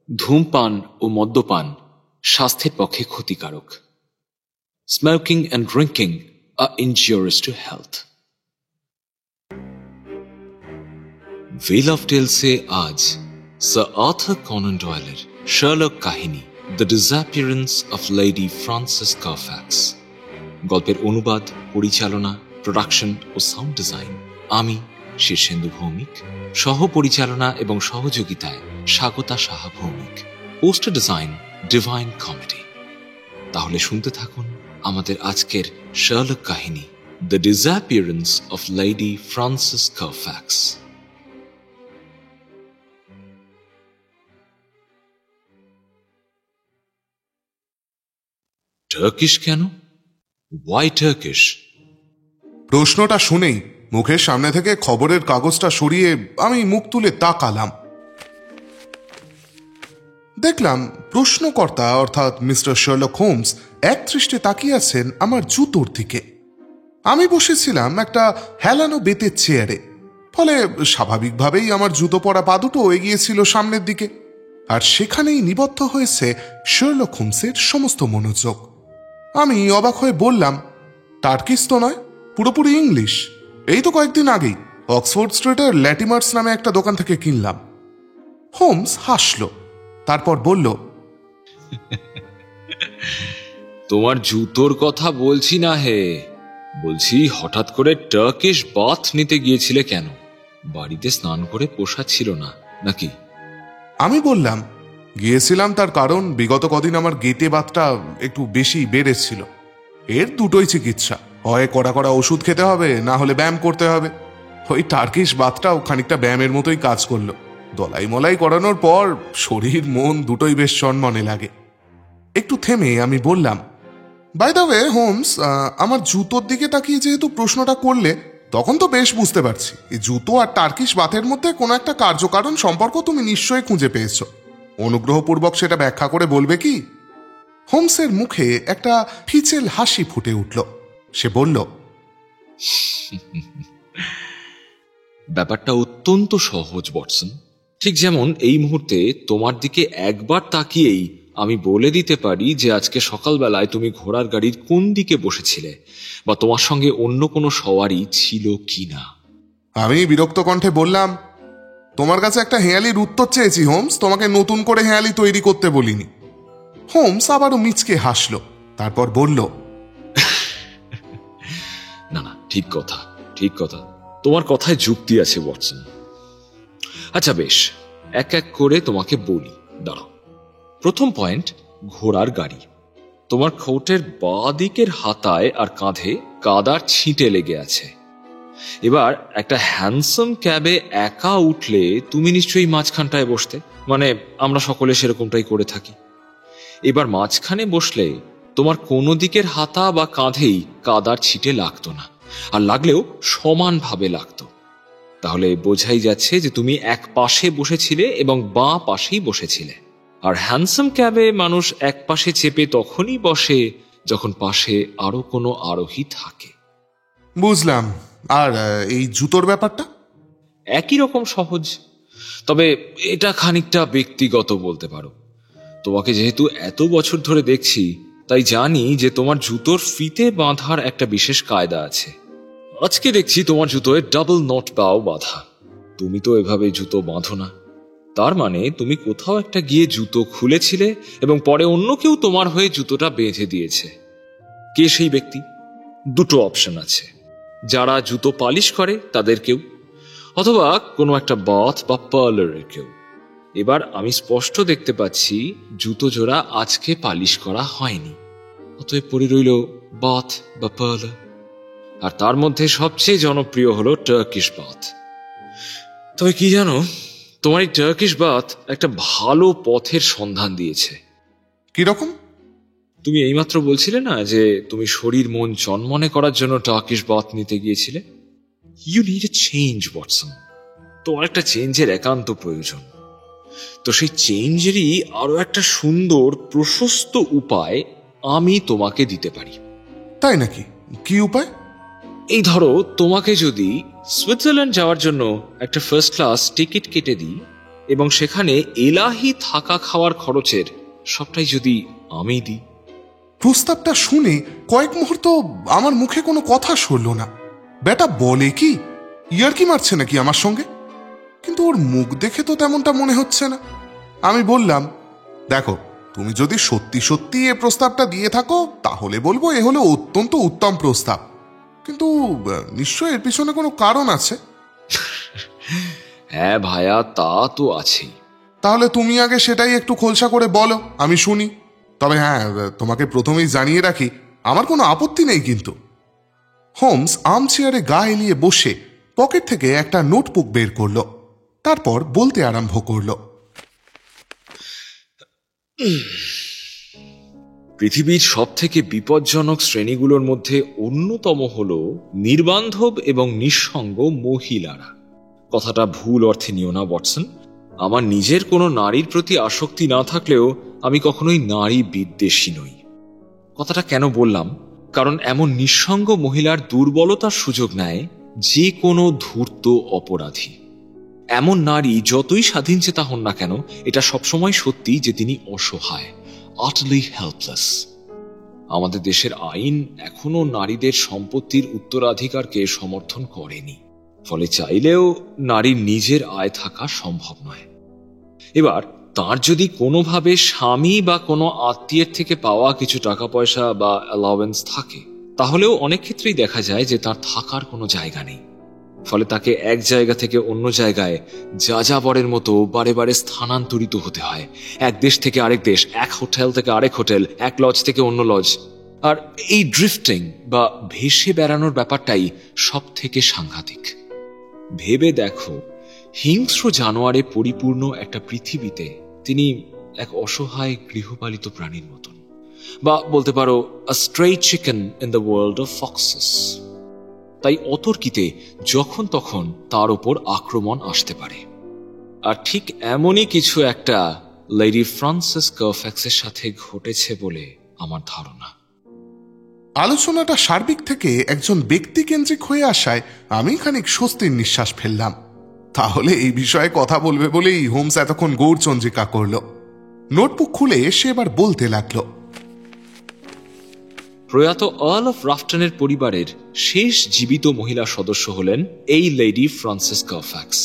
ধূমপান ও মদ্যপান স্বাস্থ্যের পক্ষে ক্ষতিকারক। Smoking and drinking are injurious to health. Veil of টেলসে আজ স্যার আর্থার কনান ডয়েলের শার্লক কাহিনী the disappearance of Lady Frances Carfax. গল্পের অনুবাদ, পরিচালনা, প্রোডাকশন ও সাউন্ড ডিজাইন আমি শীর্ষেন্দু ভৌমিক, সহ পরিচালনা এবং সহযোগিতায় Swagata Saha Bhowmick, poster design Divine Comedy. তাহলে শুনতে থাকুন আমাদের আজকের শার্লক কাহিনী the disappearance of Lady Frances Carfax. Turkish কেন? Why Turkish? প্রশ্নটা শুনেই মুখের সামনে থেকে খবরের কাগজটা সরিয়ে আমি মুখ তুলে তাকালাম। দেখলাম প্রশ্নকর্তা অর্থাৎ মিস্টার শার্লক হোমস একদৃষ্টে তাকিয়ে আছেন আমার জুতোর দিকে। আমি বসেছিলাম একটা হেলানো বেতের চেয়ারে, ফলে স্বাভাবিকভাবেই আমার জুতো পরা পা দুটো এগিয়েছিল সামনের দিকে, আর সেখানেই নিবদ্ধ হয়েছে শার্লক হোমসের সমস্ত মনোযোগ। আমি অবাক হয়ে বললাম, টার্কিশ তো নয়, পুরোপুরি ইংলিশ। এই তো কয়েকদিন আগেই অক্সফোর্ড স্ট্রিটের ল্যাটিমার্স নামে একটা দোকান থেকে কিনলাম। হোমস হাসল, তারপর বলল, তোমার জুতোর কথা বলছি না হে, বলছি হঠাৎ করে টার্কিশ বাথ নিতে গিয়েছিলে কেন? বাড়িতে স্নান করে পোষা ছিল না নাকি? আমি বললাম, গিয়েছিলাম তার কারণ বিগত কদিন আমার গেটে বাতটা একটু বেশি বেড়েছিল। এর দুটোই চিকিৎসা, হয় কড়া কড়া ওষুধ খেতে হবে, না হলে ব্যায়াম করতে হবে। ওই টার্কিশ বাতটাও খানিকটা ব্যায়ামের মতোই কাজ করলো। দলাই মলাই করানোর পর শরীর মন দুটোই বেশ চনমনে লাগে। একটু থেমে আমি বললাম, বাই দ্য ওয়ে হোমস, আমার জুতোর দিকে তাকিয়ে যেহেতু প্রশ্নটা করলে, তখন তো বেশ বুঝতে পারছি এই জুতো আর টার্কিশ বাতের মধ্যে কোনো একটা কার্যকারণ সম্পর্ক তুমি নিশ্চয়ই খুঁজে পেয়েছো। অনুগ্রহপূর্বক সেটা ব্যাখ্যা করে বলবে কি? হোমসের মুখে একটা ফিচেল হাসি ফুটে উঠল। সে বলল, ব্যাপারটা অত্যন্ত সহজ ওয়াটসন। ঠিক যেমন এই মুহূর্তে তোমার দিকে একবার তাকিয়েই আমি বলে দিতে পারি যে আজকে সকালবেলায় তুমি ঘোড়ার গাড়ির কোন দিকে বসেছিলে, বা তোমার সঙ্গে অন্য কোনো সওয়ারি ছিল কিনা। আমি বিরক্ত কণ্ঠে বললাম, তোমার কাছে একটা হেঁয়ালির উত্তর চেয়েছি হোমস, তোমাকে নতুন করে হেঁয়ালি তৈরি করতে বলিনি। হোমস আবারও মিচকে হাসল, তারপর বলল, না না, ঠিক কথা, ঠিক কথা, তোমার কথায় যুক্তি আছে ওয়াটসন। আচ্ছা বেশ, এক এক করে তোমাকে বলি, দাঁড়াও। প্রথম পয়েন্ট, ঘোড়ার গাড়ি। তোমার কোটের বাঁ দিকের হাতায় আর কাঁধে কাদার ছিটে লেগে আছে। এবার একটা হ্যান্ডসাম ক্যাবে একা উঠলে তুমি নিশ্চয়ই মাঝখানটায় বসতে, মানে আমরা সকলে সেরকমটাই করে থাকি। এবার মাঝখানে বসলে তোমার কোনো দিকের হাতা বা কাঁধেই কাদার ছিটে লাগতো না, আর লাগলেও সমানভাবে লাগতো। তাহলে বোঝাই যাচ্ছে যে তুমি এক পাশে বসেছিলে এবং বাঁ পাশেই বসেছিলে। আর হ্যান্ডসাম ক্যাবে মানুষ এক পাশে চেপে তখনই বসে যখন পাশে আরো কোনো আরোহী থাকে। বুঝলাম। আর এই জুতোর ব্যাপারটা একই রকম সহজ, তবে এটা খানিকটা ব্যক্তিগত বলতে পারো। তোমাকে যেহেতু এত বছর ধরে দেখছি, তাই জানি যে তোমার জুতোর ফিতে বাঁধার একটা বিশেষ কায়দা আছে। আজকে দেখছি তোমার জুতোয় ডাবল নট বাও বাঁধা। তুমি তো এভাবে জুতো বাঁধো না। তার মানে তুমি কোথাও একটা গিয়ে জুতো খুলেছিলে এবং পরে অন্য কেউ তোমার হয়ে জুতোটা বেঁধে দিয়েছে। কে সেই ব্যক্তি? দুটো অপশন আছে, যারা জুতো পালিশ করে তাদের কেউ, অথবা কোনো একটা বাথ বা পার্লারের কেউ। এবার আমি স্পষ্ট দেখতে পাচ্ছি জুতো জোড়া আজকে পালিশ করা হয়নি, অতএব পড়ে রইল বাথ বা পার্লার। আর তার মধ্যে সবচেয়ে জনপ্রিয় হলো টার্কিশ বাথ। তবে কি জানো, তোমার এই টার্কিশ বাথ একটা ভালো পথের সন্ধান দিয়েছে। কিরকম? তুমি এইমাত্র বলছিলে না যে তুমি শরীর মন চনমনে করার জন্য টার্কিশ বাথ নিতে গিয়েছিলে। You need a change Watson. তোমার একটা চেঞ্জের একান্ত প্রয়োজন। তো সেই চেঞ্জেরই আরো একটা সুন্দর প্রশস্ত উপায় আমি তোমাকে দিতে পারি। তাই নাকি? কি উপায়? এই ধরো, তোমাকে যদি সুইজারল্যান্ড যাওয়ার জন্য একটা ফার্স্ট ক্লাস টিকিট কেটে দিই এবং সেখানে এলাহি থাকা খাওয়ার খরচের সবটাই যদি আমি দিই। প্রস্তাবটা শুনে কয়েক মুহূর্ত আমার মুখে কোনো কথা সরল না। বেটা বলে কি, ইয়ার্কি মারছে নাকি আমার সঙ্গে? কিন্তু ওর মুখ দেখে তো তেমনটা মনে হচ্ছে না। আমি বললাম, দেখো, তুমি যদি সত্যি সত্যি এ প্রস্তাবটা দিয়ে থাকো তাহলে বলবো এ হলো অত্যন্ত উত্তম প্রস্তাব, কিন্তু নিশ্চয় এর পিছনে কোনো কারণ আছে। হ্যাঁ ভাইয়া, তা তো আছেই। তাহলে তুমি আগে সেটাই একটু খোলসা করে বলো, আমি শুনি। তবে হ্যাঁ, তোমাকে প্রথমেই জানিয়ে রাখি, আমার কোনো আপত্তি নেই কিন্তু। হোমস আর্মচেয়ারে গা এলিয়ে বসে পকেট থেকে একটা নোটবুক বের করলো, তারপর বলতে আরম্ভ করলো। পৃথিবীর সব থেকে বিপজ্জনক শ্রেণীগুলোর মধ্যে অন্যতম হল নির্বান্ধব এবং নিঃসঙ্গ মহিলারা। কথাটা ভুল অর্থে নিও না ওয়াটসন। আমার নিজের কোনো নারীর প্রতি আসক্তি না থাকলেও আমি কখনোই নারী বিদ্বেষী নই। কথাটা কেন বললাম? কারণ এমন নিঃসঙ্গ মহিলার দুর্বলতার সুযোগ নেয় যে কোনো ধূর্ত অপরাধী। এমন নারী যতই স্বাধীনচেতা হন না কেন, এটা সবসময় সত্যি যে তিনি অসহায়, utterly helpless। আমাদের দেশের আইন এখনো নারীদের সম্পত্তির উত্তরাধিকারকে সমর্থন করেনি, ফলে চাইলেও নারীর নিজের আয় থাকা সম্ভব নয়। এবার তার যদি কোনোভাবে স্বামী বা কোনো আত্মীয়ের থেকে পাওয়া কিছু টাকা পয়সা বা অ্যালাওয়েন্স থাকে, তাহলেও অনেক ক্ষেত্রেই দেখা যায় যে তার থাকার কোনো জায়গা নেই। ফলে তাকে এক জায়গা থেকে অন্য জায়গায় যাযাবরের মতো বারে বারে স্থানান্তরিত হতে হয়, এক দেশ থেকে আরেক দেশ, এক হোটেল থেকে আরেক হোটেল, এক লজ থেকে অন্য লজ। আর এই ড্রিফটিং বা ভেসে বেড়ানোর ব্যাপারটাই সব থেকে সাংঘাতিক। ভেবে দেখো, হিংস্র জানোয়ারে পরিপূর্ণ একটা পৃথিবীতে তিনি এক অসহায় গৃহপালিত প্রাণীর মতন, বা বলতে পারো a stray chicken in the world of foxes। তাই অতর্কিতে যখন তখন তার ওপর আক্রমণ আসতে পারে। আর ঠিক এমনই কিছু একটা লেডি ফ্রান্সিস কারফ্যাক্সের সাথে ঘটেছে বলে আমার ধারণা। আলোচনাটা সার্বিক থেকে একজন ব্যক্তিকেন্দ্রিক হয়ে আসায় আমি খানিক স্বস্তির নিঃশ্বাস ফেললাম। তাহলে এই বিষয়ে কথা বলবে বলেই হোমস এতক্ষণ গৌরচন্দ্রিকা করল। নোটবুক খুলে সে এবার বলতে লাগলো। প্রয়াত আর্ল অফ রাফটনের পরিবারের শেষ জীবিত মহিলা সদস্য হলেন এই লেডি ফ্রান্সিস কারফ্যাক্স।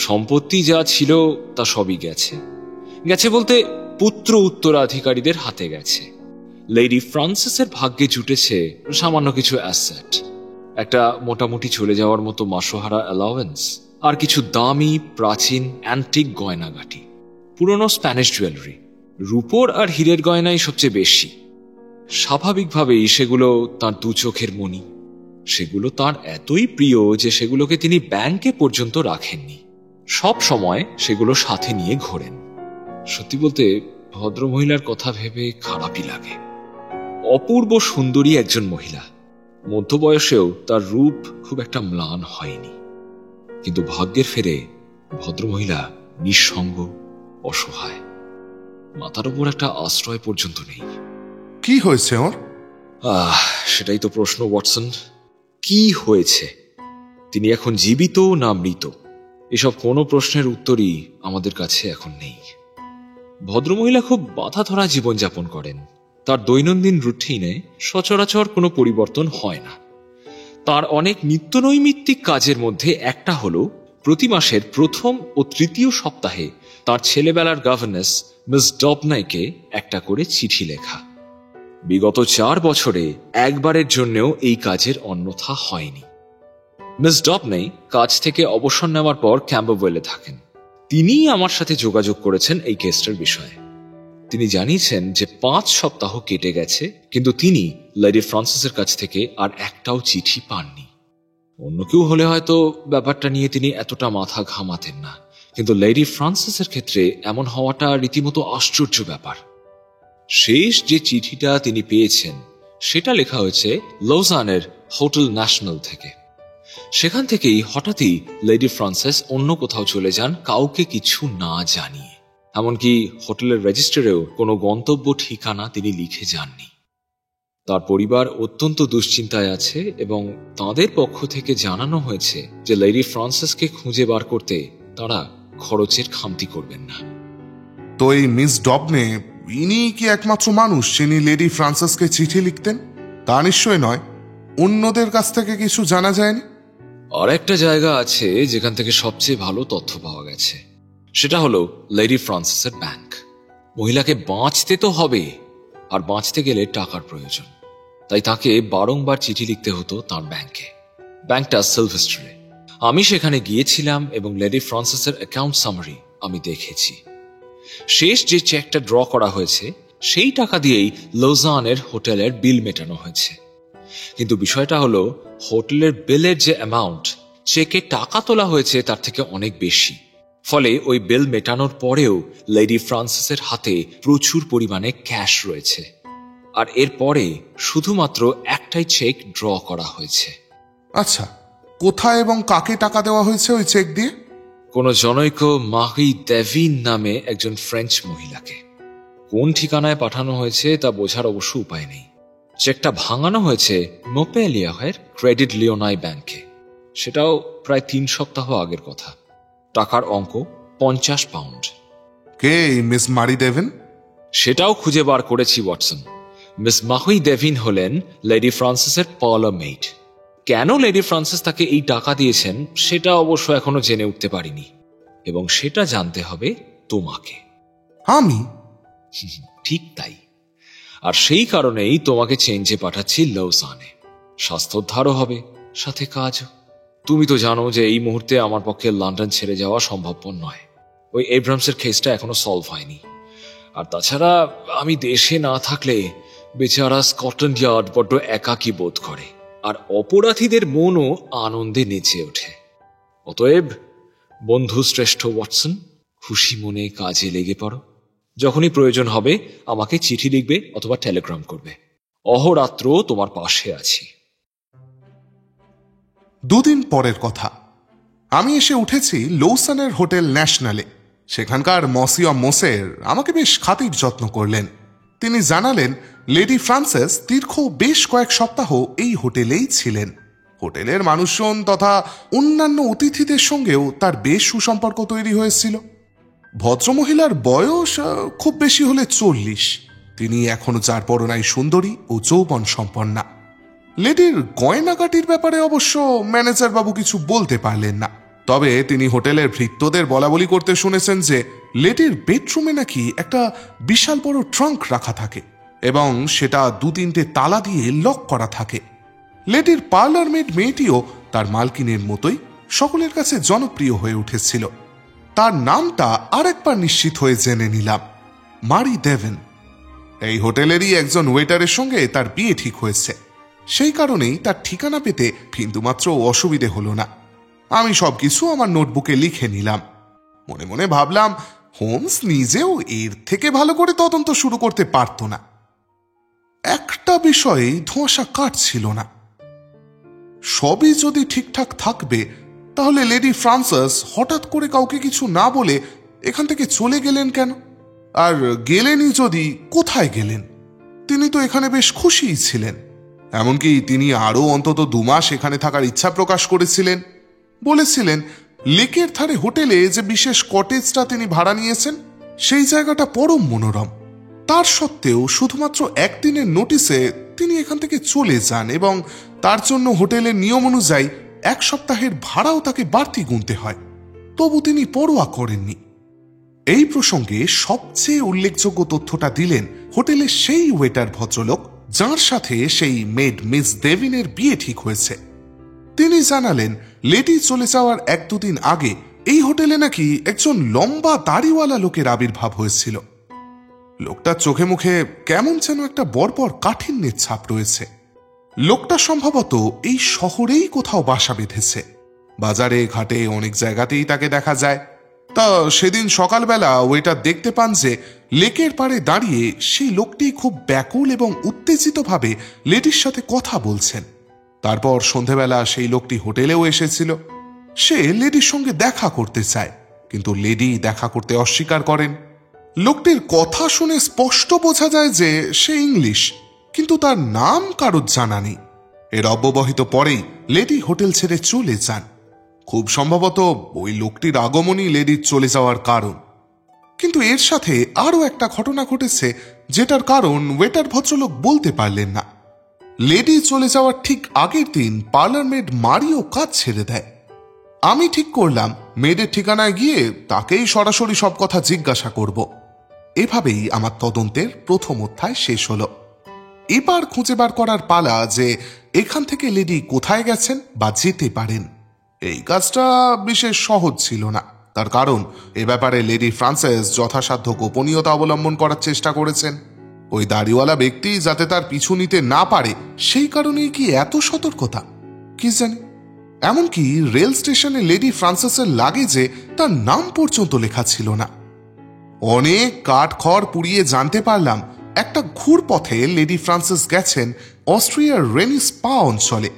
সম্পত্তি যা ছিল তা সবই গেছে। গেছে বলতে পুত্র উত্তরাধিকারীদের হাতে গেছে। লেডি ফ্রান্সিসের ভাগ্যে জুটেছে সামান্য কিছু অ্যাসেট, একটা মোটামুটি চলে যাওয়ার মতো মাসোহারা অ্যালাওয়েন্স, আর কিছু দামি প্রাচীন অ্যান্টিক গয়নাগাটি, পুরনো স্প্যানিশ জুয়েলারি। রূপোর আর হীরের গয়নাই সবচেয়ে বেশি। স্বাভাবিকভাবেই সেগুলো তার দু চোখের মণি। সেগুলো তার এতই প্রিয় যে সেগুলোকে তিনি ব্যাংকে পর্যন্ত রাখেননি, সব সময় সেগুলো সাথে নিয়ে ঘোরেন। সত্যি বলতে ভদ্রমহিলার কথা ভেবে খারাপই লাগে। অপূর্ব সুন্দরী একজন মহিলা, মধ্যবয়সেও তার রূপ খুব একটা ম্লান হয়নি। কিন্তু ভাগ্যের ফেরে ভদ্রমহিলা নিঃসঙ্গ, অসহায়, মাথার উপর একটা আশ্রয় পর্যন্ত নেই। কি হয়েছে ওর? সেটাই তো প্রশ্ন ওয়াটসন। কি হয়েছে? তিনি এখন জীবিত না মৃত? এসব কোনো প্রশ্নের উত্তরই আমাদের কাছে এখন নেই। ভদ্রমহিলা খুব বাধা ধরা জীবনযাপন করেন। তার দৈনন্দিন রুটিনে সচরাচর কোনো পরিবর্তন হয় না। তার অনেক নিত্যনৈমিত্তিক কাজের মধ্যে একটা হলো প্রতি মাসের প্রথম ও তৃতীয় সপ্তাহে তার ছেলেবেলার গভর্নেস মিস ডবনাইকে একটা করে চিঠি লেখা। বিগত 4 বছরে একবারের জন্যও এই কাজের অন্যথা হয়নি। মিস ডবনাই কাজ থেকে অবসর নেওয়ার পর ক্যাম্বারওয়েলে থাকেন। তিনিই আমার সাথে যোগাযোগ করেছেন এই কেসটার বিষয়ে। তিনি জানিয়েছেন যে 5 সপ্তাহ কেটে গেছে, কিন্তু তিনি লেডি ফ্রান্সিসের কাছ থেকে আর একটাও চিঠি পাননি। অন্য কেউ হলে হয়তো ব্যাপারটা নিয়ে তিনি এতটা মাথা ঘামাতেন না, কিন্তু লেডি ফ্রান্সিসের ক্ষেত্রে এমন হওয়াটা রীতিমতো আশ্চর্য ব্যাপার। শেষ যে চিঠিটা তিনি পেয়েছেন সেটা লেখা হয়েছে লৌজানের হোটেল ন্যাশনাল থেকে। সেখান থেকেই হঠাৎই লেডি ফ্রান্সিস অন্য কোথাও চলে যান, কাউকে কিছু না জানিয়ে। এমনকি হোটেলের রেজিস্টারেও কোনো গন্তব্য ঠিকানা তিনি লিখে যাননি। তার পরিবার অত্যন্ত দুশ্চিন্তায় আছে এবং তাদের পক্ষ থেকে জানানো হয়েছে যে লেডি ফ্রান্সিসকে খুঁজে বার করতে তারা খরচের খামতি করবেন না। তো এই মিস ডবনে, ইনি কি একমাত্র মানুষ যিনি লেডি ফ্রান্সিসকে চিঠি লিখতেন? তা নিশ্চয় নয়। অন্যদের কাছ থেকে কিছু জানা যায়নি? আর একটা জায়গা আছে যেখান থেকে সবচেয়ে ভালো তথ্য পাওয়া গেছে, সেটা হলো লেডি ফ্রান্সিসের ব্যাংক। মহিলাকে বাঁচতে তো হবে, আর বাঁচতে গেলে টাকার প্রয়োজন, তাই তাকে বারংবার চিঠি লিখতে হতো তার ব্যাংকে। ব্যাংকটা সিলভেস্টারে। আমি সেখানে গিয়েছিলাম এবং লেডি ফ্রান্সিসের অ্যাকাউন্ট সামারি আমি দেখেছি। শেষ যে চেকটা ড্র করা হয়েছে সেই টাকা দিয়েই লোজানের হোটেলের বিল মেটানো হয়েছে। কিন্তু বিষয়টা হলো, হোটেলের বিলের যে অ্যামাউন্ট চেকে টাকা তোলা হয়েছে তার থেকে অনেক বেশি। ফলে ওই বিল মেটানোর পরেও লেডি ফ্রান্সিসের হাতে প্রচুর পরিমাণে ক্যাশ রয়েছে, আর এরপরে শুধুমাত্র একটাই চেক ড্র করা হয়েছে। আচ্ছা, কোথায় এবং কাকে টাকা দেওয়া হয়েছে ওই চেক দিয়ে? কোন জনৈক মারি দেভিন নামে একজন ফ্রেঞ্চ মহিলাকে। কোন ঠিকানায় পাঠানো হয়েছে তা বোঝার অবশ্য উপায় নেই। চেকটা ভাঙানো হয়েছে মোপেলিয়াহের ক্রেডিট লিওনাই ব্যাংকে। সেটাও প্রায় 3 সপ্তাহ আগের কথা। টাকার অঙ্ক 50 পাউন্ড। কে মিস মারি দেভেন? সেটাও খুঁজে বার করেছি ওয়াটসন। মিস মারি দেভিন হলেন লেডি ফ্রান্সিসের পার্লার মেইড। কেন লেডি ফ্রান্সিস তাকে এই টাকা দিয়েছেন সেটা অবশ্য এখনো জেনে উঠতে পারিনি, এবং সেটা জানতে হবে তোমাকে। আমি? ঠিক তাই। আর সেই কারণেই তোমাকে চেঞ্জে পাঠাচ্ছি লৌসানে। স্বাস্থ্যোদ্ধারও হবে, সাথে কাজও। তুমি তো জানো যে এই মুহূর্তে আমার পক্ষে লন্ডন ছেড়ে যাওয়া সম্ভবপর নয়। ওই এব্রামসের কেসটা এখনো সলভ হয়নি। আর তাছাড়া আমি দেশে না থাকলে বেচারা স্কটল্যান্ড ইয়ার্ড বড্ড একাকী বোধ করে, আর অপরাধীদের মনও আনন্দে নেচে ওঠে। অতএব বন্ধু শ্রেষ্ঠ ওয়াটসন, খুশি মনে কাজে লেগে পড়ো। যখনই প্রয়োজন হবে আমাকে চিঠি লিখবে অথবা টেলিগ্রাম করবে। অহরাত্র তোমার পাশে আছি। 2 দিন পরের কথা। আমি এসে উঠেছি লৌসানের হোটেল ন্যাশনালে। সেখানকার মসিয়া মোসের আমাকে বেশ খাতির যত্ন করলেন। তিনি জানালেন লেডি ফ্রান্সিস দীর্ঘ বেশ কয়েক সপ্তাহ এই হোটেলেই ছিলেন। হোটেলের মানুষজন তথা অন্যান্য অতিথিদের সঙ্গেও তার বেশ সুসম্পর্ক তৈরি হয়েছিল। ভদ্রমহিলার বয়স খুব বেশি হলে 40। তিনি এখনো যার পরনাই সুন্দরী ও যৌবন সম্পন্না। লেডির গয়নাগাটির ব্যাপারে অবশ্য ম্যানেজার বাবু কিছু বলতে পারলেন না। তবে তিনি হোটেলের ভৃত্যদের বলাবলি করতে শুনেছেন যে লেডির বেডরুমে নাকি একটা বিশাল বড় ট্রাঙ্ক রাখা থাকে এবং সেটা 2-3টে তালা দিয়ে লক করা থাকে। লেডির পার্লার মেড মেয়েটিও তার মালকিনের মতোই সকলের কাছে জনপ্রিয় হয়ে উঠেছিল। তার নামটা আরেকবার নিশ্চিত হয়ে জেনে নিলাম, মারি দেভেন। এই হোটেলেরই একজন ওয়েটারের সঙ্গে তার বিয়ে ঠিক হয়েছে। সেই কারণেই তার ঠিকানা পেতে বিন্দুমাত্র অসুবিধে হলো না। আমি সবকিছু আমার নোটবুকে লিখে নিলাম। মনে মনে ভাবলাম, হোমস নিজেও এর থেকে ভালো করে তদন্ত শুরু করতে পারত না। একটা বিষয়ে ধোঁয়াশা কাটছিল না। সবই যদি ঠিকঠাক থাকবে তাহলে লেডি ফ্রান্সিস হঠাৎ করে কাউকে কিছু না বলে এখান থেকে চলে গেলেন কেন? আর গেলেনই যদি, কোথায় গেলেন? তিনি তো এখানে বেশ খুশিই ছিলেন। এমনকি তিনি আরও অন্তত 2 মাস এখানে থাকার ইচ্ছা প্রকাশ করেছিলেন। বলেছিলেন লেকের ধারে হোটেলে যে বিশেষ কটেজটা তিনি ভাড়া নিয়েছেন সেই জায়গাটা পরম মনোরম। তার সত্ত্বেও শুধুমাত্র 1 দিনের নোটিসে তিনি এখান থেকে চলে যান এবং তার জন্য হোটেলের নিয়ম অনুযায়ী 1 সপ্তাহের ভাড়াও তাকে বাড়তি গুনতে হয়। তবু তিনি পরোয়া করেননি। এই প্রসঙ্গে সবচেয়ে উল্লেখযোগ্য তথ্যটা দিলেন হোটেলের সেই ওয়েটার ভদ্রলোক যার সাথে সেই মেড মিস দেভিনের বিয়ে ঠিক হয়েছে। তিনি জানালেন লেডি চলে যাওয়ার 1-2 দিন আগে এই হোটেলে নাকি একজন লম্বা দাড়িওয়ালা লোকের আবির্ভাব হয়েছিল। লোকটার চোখে মুখে কেমন যেন একটা বর্বর কাঠিন্যের ছাপ রয়েছে। লোকটা সম্ভবত এই শহরেই কোথাও বাসা বেঁধেছে। বাজারে ঘাটে অনেক জায়গাতেই তাকে দেখা যায়। তা সেদিন সকালবেলা ওয়েটার দেখতে পান যে লেকের পাড়ে দাঁড়িয়ে সেই লোকটি খুব ব্যাকুল এবং উত্তেজিতভাবে লেডির সাথে কথা বলছেন। তারপর সন্ধেবেলা সেই লোকটি হোটেলেও এসেছিল। সে লেডির সঙ্গে দেখা করতে চায়, কিন্তু লেডি দেখা করতে অস্বীকার করেন। লোকটির কথা শুনে স্পষ্ট বোঝা যায় যে সে ইংলিশ, কিন্তু তার নাম কারোর জানা নেই। এর অব্যবহিত পরেই লেডি হোটেল ছেড়ে চলে যান। খুব সম্ভবত ওই লোকটির আগমনই লেডির চলে যাওয়ার কারণ। কিন্তু এর সাথে আরও একটা ঘটনা ঘটেছে, যেটার কারণ ওয়েটার ভদ্রলোক বলতে পারলেন না। লেডি চলে যাওয়ার ঠিক আগের দিন পার্লার মেড মারিও কাজ ছেড়ে দেয়। আমি ঠিক করলাম মেয়েদের ঠিকানায় গিয়ে তাকেই সরাসরি সব কথা জিজ্ঞাসা করব। এভাবেই আমার তদন্তের প্রথম অধ্যায় শেষ হলো। এবার খুঁজে বার করার পালা যে এখান থেকে লেডি কোথায় গেছেন বা যেতে পারেন। এই কাজটা বিশেষ সহজ ছিল না, তার কারণ এ ব্যাপারে লেডি ফ্রান্সেস যথাসাধ্য গোপনীয়তা অবলম্বন করার চেষ্টা করেছেন। ওই দাড়িওয়ালা ব্যক্তি যাতে তার পিছু নিতে না পারে সেই কারণেই কি এত সতর্কতা, কি জানি। এমনকি রেল স্টেশনে লেডি ফ্রান্সেসের লাগেজে তার নাম পর্যন্ত লেখা ছিল না। অনেক কাঠ খড় পুড়িয়ে জানতে পারলাম একটা ঘুরপথে লেডি ফ্রান্সিস গেছেন অস্ট্রিয়ার রেনি স্পা অঞ্চলে।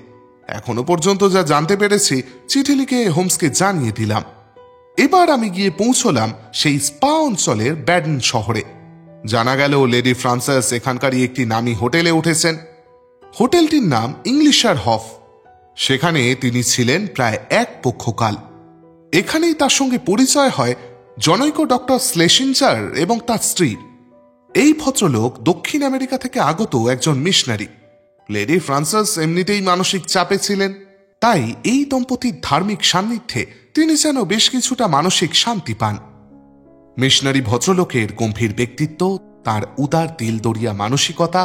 এখনো পর্যন্ত যা জানতে পেরেছি চিঠি লিখে হোমসকে জানিয়ে দিলাম। এবার আমি গিয়ে পৌঁছলাম সেই স্পা অঞ্চলের ব্যাডেন শহরে। জানা গেল লেডি ফ্রান্সিস এখানকারই একটি নামী হোটেলে উঠেছেন। হোটেলটির নাম ইংলিশার হফ। সেখানে তিনি ছিলেন প্রায় এক পক্ষকাল। এখানেই তার সঙ্গে পরিচয় হয় জনৈক ডক্টর স্লেশিঞ্জার এবং তার স্ত্রীর। এই ভদ্রলোক দক্ষিণ আমেরিকা থেকে আগত একজন মিশনারি। লেডি ফ্রান্সিস এমনিতেই মানসিক চাপে ছিলেন, তাই এই দম্পতির ধার্মিক সান্নিধ্যে তিনি যেন বেশ কিছুটা মানসিক শান্তি পান। মিশনারি ভদ্রলোকের গম্ভীর ব্যক্তিত্ব, তার উদার দিলদরিয়া মানসিকতা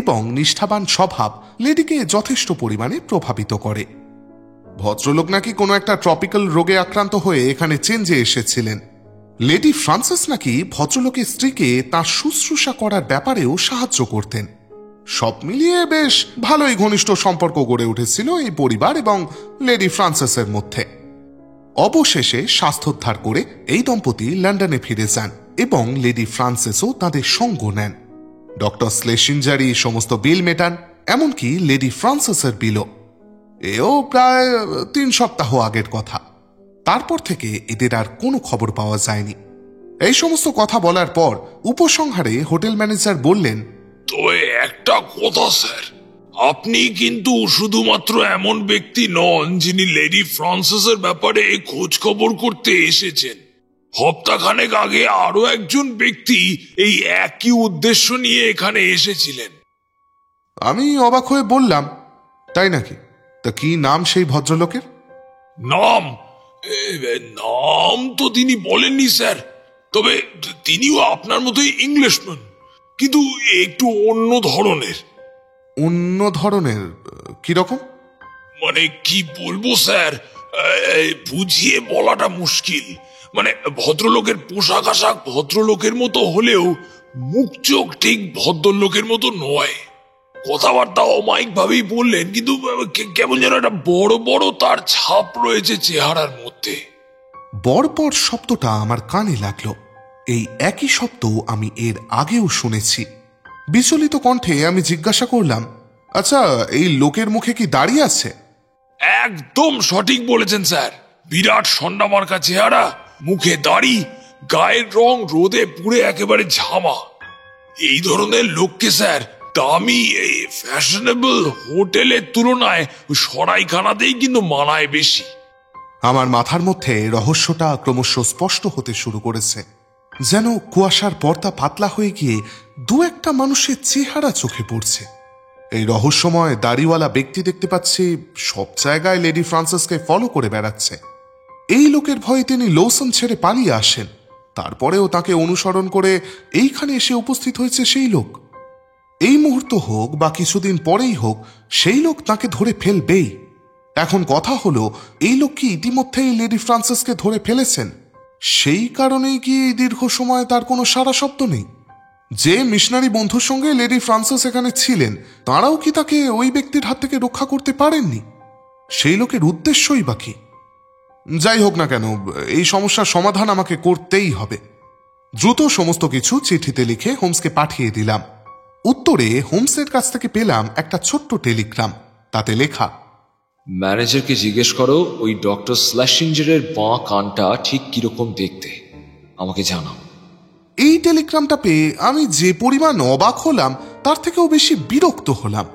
এবং নিষ্ঠাবান স্বভাব লেডিকে যথেষ্ট পরিমাণে প্রভাবিত করে। ভদ্রলোক নাকি কোনো একটা ট্রপিক্যাল রোগে আক্রান্ত হয়ে এখানে চেঞ্জে এসেছিলেন। লেডি ফ্রান্সিস নাকি ভদ্রলোকের স্ত্রীকে তার শুশ্রূষা করার ব্যাপারেও সাহায্য করতেন। সব মিলিয়ে বেশ ভালোই ঘনিষ্ঠ সম্পর্ক গড়ে উঠেছিল এই পরিবার এবং লেডি ফ্রান্সিসের মধ্যে। অবশেষে স্বাস্থ্যোদ্ধার করে এই দম্পতি লন্ডনে ফিরে যান এবং লেডি ফ্রান্সিসও তাদের সঙ্গ নেন। ডক্টর স্লেশিঞ্জারই সমস্ত বিল মেটান, এমনকি লেডি ফ্রান্সিসের বিলও। এও প্রায় 3 সপ্তাহ আগের কথা। তারপর থেকে এদের আর কোনো খবর পাওয়া যায়নি। এই সমস্ত কথা বলার পর উপসংহারে হোটেল ম্যানেজার বললেন, তবে একটা কথা স্যার, আপনি কিন্তু শুধুমাত্র এমন ব্যক্তি নন যিনি লেডি ফ্রান্সিসের ব্যাপারে খোঁজ খবর করতে এসেছেন। সপ্তাহখানেক আগে আরো একজন ব্যক্তি এই একই উদ্দেশ্য নিয়ে এখানে এসেছিলেন। আমি অবাক হয়ে বললাম, তাই নাকি? তা কি নাম সেই ভদ্রলোকের? নাম নাম তো তিনি বলেননি স্যার, তবে তিনিও আপনার মতোই ইংলিশম্যান, কিন্তু একটু অন্য ধরনের। অন্য ধরনের? কিরকম? মানে কি বলবো স্যার, বুঝিয়ে বলাটা মুশকিল। মানে ভদ্রলোকের পোশাক আশাক ভদ্রলোকের মতো হলেও মুখ চোখ ঠিক ভদ্রলোকের মতো নয়। কথাবার্তা অমায়িক ভাবেই বললেন, কিন্তু কেমন যেন একটা বড় বড় তার ছাপ রয়েছে চেহারার মধ্যে। বরপর শব্দটা আমার কানে লাগলো। এই একই শব্দ আমি এর আগেও শুনেছি। বিচলিত কণ্ঠে আমি জিজ্ঞাসা করলাম, আচ্ছা এই লোকের মুখে কি দাড়ি আছে? একদম সঠিক বলেছেন স্যার। বিরাট সন্ডামার্কা চেহারা, মুখে দাড়ি, গায়ের রং রোদে পুড়ে একেবারে ঝামা। এই ধরনের লোককে স্যার দামি এই ফ্যাশনেবল হোটেলের তুলনায় সরাইখানাতেই কিন্তু মানায় বেশি। আমার মাথার মধ্যে রহস্যটা ক্রমশ স্পষ্ট হতে শুরু করেছে। যেন কুয়াশার পর্দা পাতলা হয়ে গিয়ে দু একটা মানুষের চেহারা চোখে পড়ছে। এই রহস্যময় দাড়িওয়ালা ব্যক্তি দেখতে পাচ্ছি সব জায়গায় লেডি ফ্রান্সিসকে ফলো করে বেড়াচ্ছে। এই লোকের ভয়ে তিনি লৌসন ছেড়ে পালিয়ে আসেন, তারপরেও তাকে অনুসরণ করে এইখানে এসে উপস্থিত হয়েছে সেই লোক। এই মুহূর্ত হোক বা কিছুদিন পরেই হোক, সেই লোক তাকে ধরে ফেলবেই। এখন কথা হলো, এই লোক কি ইতিমধ্যেই লেডি ফ্রান্সিসকে ধরে ফেলেছেন? সেই কারণেই কি দীর্ঘ সময় তার কোনো সারা শব্দ নেই? যে মিশনারি বন্ধুর সঙ্গে লেডি ফ্রান্সিস এখানে ছিলেন, তাঁরাও কি তাকে ওই ব্যক্তির হাত থেকে রক্ষা করতে পারেননি? সেই লোকের উদ্দেশ্যই বা কি? যাই হোক না কেন, এই সমস্যার সমাধান আমাকে করতেই হবে। দ্রুত সমস্ত কিছু চিঠিতে লিখে হোমসকে পাঠিয়ে দিলাম। উত্তরে হোমসের কাছ থেকে পেলাম একটা ছোট্ট টেলিগ্রাম। তাতে লেখা, ম্যানেজারকে জিজ্ঞেস করো ওই ডক্টর স্ল্যাশিঞ্জারের বাঁ কানটা ঠিক কিরকম দেখতে, আমাকে জানাও। এই টেলিগ্রামটা পেয়ে আমি যে পরিমাণ অবাক হলাম তার থেকেও বেশি বিরক্ত হলাম।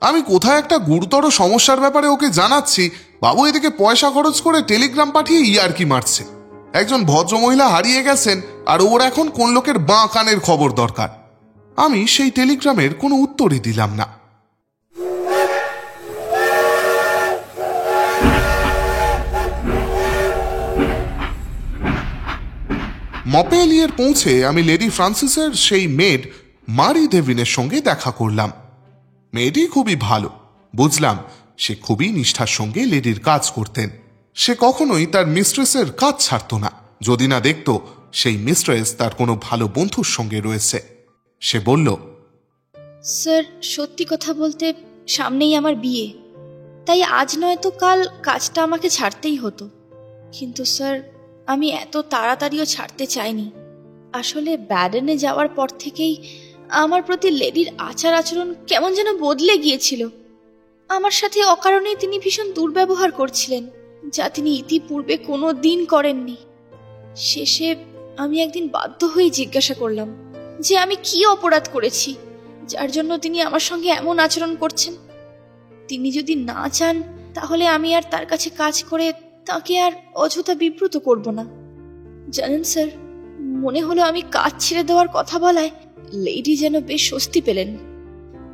আমি কোথায় একটা গুরুতর সমস্যার ব্যাপারে ওকে জানাচ্ছি, বাবু এদিকে পয়সা খরচ করে টেলিগ্রাম পাঠিয়ে ইয়ার্কি মারছে। একজন ভদ্রমহিলা হারিয়ে গেছেন আর ওর এখন কোন লোকের বাঁ কানের খবর দরকার। আমি সেই টেলিগ্রামের কোনো উত্তরই দিলাম না। মপেলিয়ার পৌঁছে আমি লেডি ফ্রান্সিসের সেই মেড মারি দেভিনের সঙ্গে দেখা করলাম। মেয়েটি খুবই ভালো, বুঝলাম সে খুবই নিষ্ঠার সঙ্গে লেডির কাজ করতেন। সে কখনোই তার মিস্ট্রেসের কাজ ছাড়ত না, যদি না দেখত সেই মিস্ট্রেস তার কোনো ভালো বন্ধুর সঙ্গে রয়েছে। সে বলল, স্যার সত্যি কথা বলতে সামনেই আমার বিয়ে, তাই আজ নয়তো কাল কাজটা আমাকে ছাড়তেই হতো। কিন্তু স্যার আমি এত তাড়াতাড়িও ছাড়তে চাইনি। আসলে ব্যাডেনে যাওয়ার পর থেকেই আমার প্রতি লেডির আচার আচরণ কেমন যেন বদলে গিয়েছিল। আমার সাথে অকারণেই তিনি ভীষণ দুর্ব্যবহার করছিলেন, যা তিনি ইতিপূর্বে কোনো দিন করেননি। শেষে আমি একদিন বাধ্য হয়ে জিজ্ঞাসা করলাম যে আমি কি অপরাধ করেছি যার জন্য তিনি আমার সঙ্গে এমন আচরণ করছেন। তিনি যদি না চান তাহলে আমি আর তার কাছে কাজ করে তাকে আর অযথা বিব্রত করব না। জানেন স্যার, মনে হলো আমি কাজ ছেড়ে দেওয়ার কথা বলায় লেডি যেন বেশ স্বস্তি পেলেন।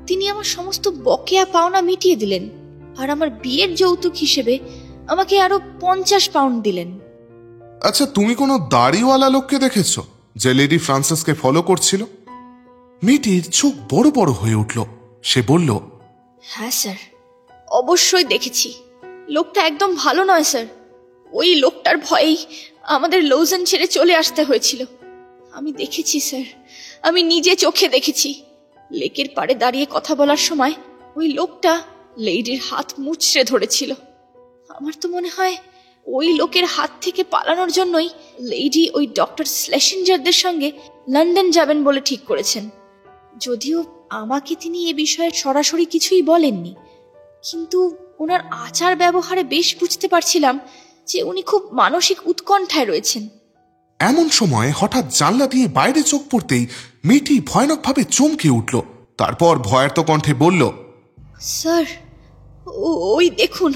তিনি আমার সমস্ত বকেয়া পাওনা মিটিয়ে দিলেন আর আমার বিয়ের যৌতুক হিসেবে আমাকে আরো 50 পাউন্ড দিলেন। আচ্ছা, তুমি কোনো দাড়িওয়ালা লোককে দেখেছো যে লেডি ফ্রান্সিসকে ফলো করছিল? মেয়েটির চোখ বড় বড় হয়ে উঠল। সে বলল, হ্যাঁ স্যার, অবশ্যই দেখেছি। লোকটা একদম ভালো নয় স্যার। ওই লোকটার ভয়েই আমাদের লৌজেন ছেড়ে চলে আসতে হয়েছিল। আমি দেখেছি স্যার, আমি নিজে চোখে দেখেছি। লেকের পাড়ে দাঁড়িয়ে কথা বলার সময় ওই লোকটা লেডির হাত মুচড়ে ধরেছিল। আমার তো মনে হয় ওই লোকের হাত থেকে পালানোর জন্যই লেডি ওই ডক্টর স্লেসিঞ্জারদের সঙ্গে লন্ডন যাবেন বলে ঠিক করেছেন। যদিও আমাকে তিনি এ বিষয়ে সরাসরি কিছুই বলেননি, কিন্তু ওনার আচার ব্যবহারে বেশ বুঝতে পারছিলাম যে উনি খুব মানসিক উৎকণ্ঠায় রয়েছেন। এমন সময় হঠাৎ জানলা দিয়ে বাইরে চোখ পড়তেই মেয়েটি ভয়ানকভাবে চমকে উঠল। তারপর ভয়ার্ত কণ্ঠে বলল, স্যার ওই দেখুন,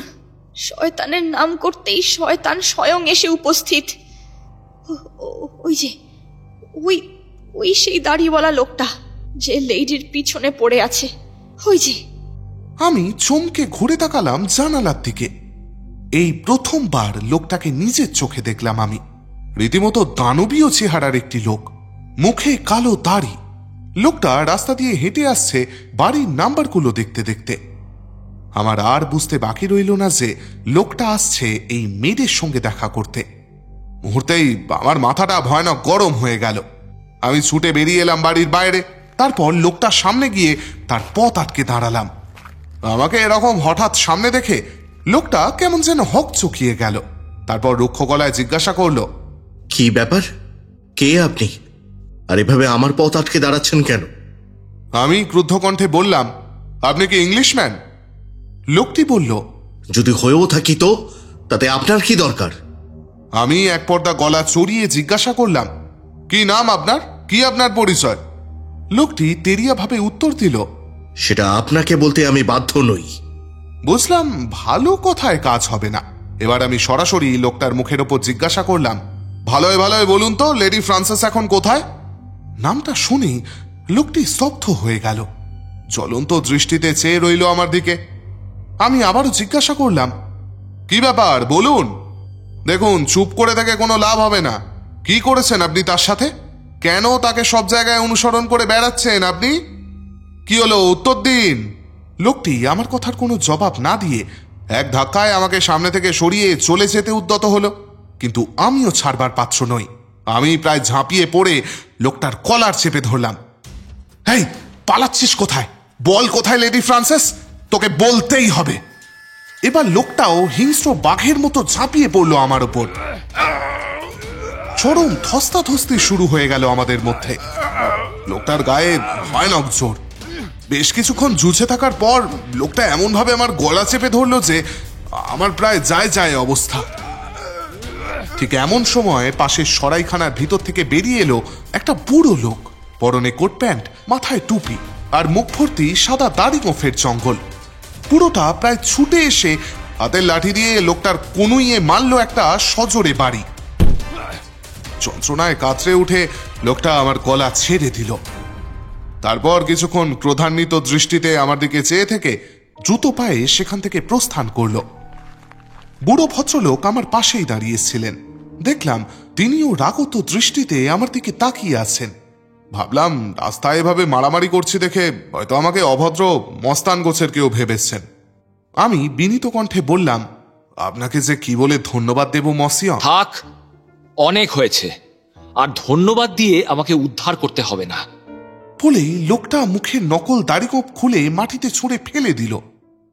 শয়তানের নাম করতেই শয়তান স্বয়ং এসে উপস্থিত। ওই যে ওই সেই দাড়িওয়ালা লোকটা যে লেডির পিছনে পড়ে আছে, ওই যে। আমি চমকে ঘুরে তাকালাম জানালার দিকে। এই প্রথমবার লোকটাকে নিজের চোখে দেখলাম আমি। রীতিমতো দানবীয় চেহারার একটি লোক, মুখে কালো দাড়ি। লোকটা রাস্তা দিয়ে হেঁটে আসছে বাড়ির নাম্বারগুলো দেখতে দেখতে। আমার আর বুঝতে বাকি রইল না যে লোকটা আসছে এই মেয়েদের সঙ্গে দেখা করতে। মুহূর্তেই আমার মাথাটা ভয়ানক গরম হয়ে গেল। আমি ছুটে বেরিয়ে এলাম বাড়ির বাইরে। তারপর লোকটার সামনে গিয়ে তার পথ আটকে দাঁড়ালাম। আমাকে এরকম হঠাৎ সামনে দেখে লোকটা কেমন যেন হক চকিয়ে গেল। তারপর রুক্ষ গলায় জিজ্ঞাসা করলো, কি ব্যাপার? কে আপনি? আর এভাবে আমার পথ আটকে দাঁড়াচ্ছেন কেন? আমি ক্রুদ্ধ কণ্ঠে বললাম, আপনি কি ইংলিশম্যান? লোকটি বলল, যদি হয়েও থাকি তো তাতে আপনার কি দরকার? আমি এক পর্দা গলা চড়িয়ে জিজ্ঞাসা করলাম, কি নাম আপনার? কি আপনার পরিচয়? লোকটি তেরিয়া ভাবে উত্তর দিল, সেটা আপনাকে বলতে আমি বাধ্য নই। বুঝলাম ভালো কথায় কাজ হবে না। এবার আমি সরাসরি লোকটার মুখের ওপর জিজ্ঞাসা করলাম, ভালোয় ভালোয় বলুন তো লেডি ফ্রান্সিস এখন কোথায়? নামটা শুনেই লোকটি স্তব্ধ হয়ে গেল, জ্বলন্ত দৃষ্টিতে চেয়ে রইল আমার দিকে। আমি আবারও জিজ্ঞাসা করলাম, কি ব্যাপার বলুন। দেখুন, চুপ করে থেকে কোনো লাভ হবে না। কি করেছেন আপনি তার সাথে? কেন তাকে সব জায়গায় অনুসরণ করে বেড়াচ্ছেন আপনি? কি হলো, উত্তর দিন। লোকটি আমার কথার কোনো জবাব না দিয়ে এক ধাক্কায় আমাকে সামনে থেকে সরিয়ে চলে যেতে উদ্যত হলো। কিন্তু আমিও ছাড়বার পাত্র নই। আমি প্রায় ঝাঁপিয়ে পড়ে লোকটার কলার চেপে ধরলাম। এই, পালাচ্ছিস কোথায়? বল কোথায় লেডি ফ্রান্সিস? তোকে বলতেই হবে। এবার লোকটাও হিংস্র বাঘের মতো ঝাঁপিয়ে পড়লো আমার উপর। চরম ধস্তাধস্তি শুরু হয়ে গেল আমাদের মধ্যে। লোকটার গায়ে ভয়ানক জোর। বেশ কিছুক্ষণ জুঝে থাকার পর লোকটা এমন ভাবে আমার গলা চেপে ধরলো যে আমার প্রায় যায় অবস্থা। ঠিক এমন সময় পাশের সরাইখানার ভিতর থেকে বেরিয়ে এলো একটা বুড়ো লোক, পরনে কোট প্যান্ট, মাথায় টুপি আর মুখ ভর্তি সাদা দাড়ি গোঁফের জঙ্গল। পুরোটা প্রায় ছুটে এসে হাতের লাঠি দিয়ে লোকটার কনুইয়ে মারল একটা সজোরে বাড়ি। যন্ত্রণায় কাতরে উঠে লোকটা আমার গলা ছেড়ে দিল। তারপর কিছুক্ষণ ক্রোধান্বিত দৃষ্টিতে আমার দিকে চেয়ে থেকে দ্রুত পায়ে সেখান থেকে প্রস্থান করল। বুড়ো ভদ্রলোক আমার পাশেই দাঁড়িয়েছিলেন। দেখলাম তিনিও রাগত দৃষ্টিতে আমার দিকে তাকিয়ে আছেন। ভাবলাম রাস্তায় এভাবে মারামারি করছি দেখে হয়তো আমাকে অভদ্র মস্তান গোছের কেউ ভেবেছেন। আমি বিনীত কণ্ঠে বললাম, আপনাকে যে কি বলে ধন্যবাদ দেব মসিয়া। থাক, অনেক হয়েছে, আর ধন্যবাদ দিয়ে আমাকে উদ্ধার করতে হবে না। বলেই লোকটা মুখের নকল দাড়িগোঁফ খুলে মাটিতে ছুঁড়ে ফেলে দিল।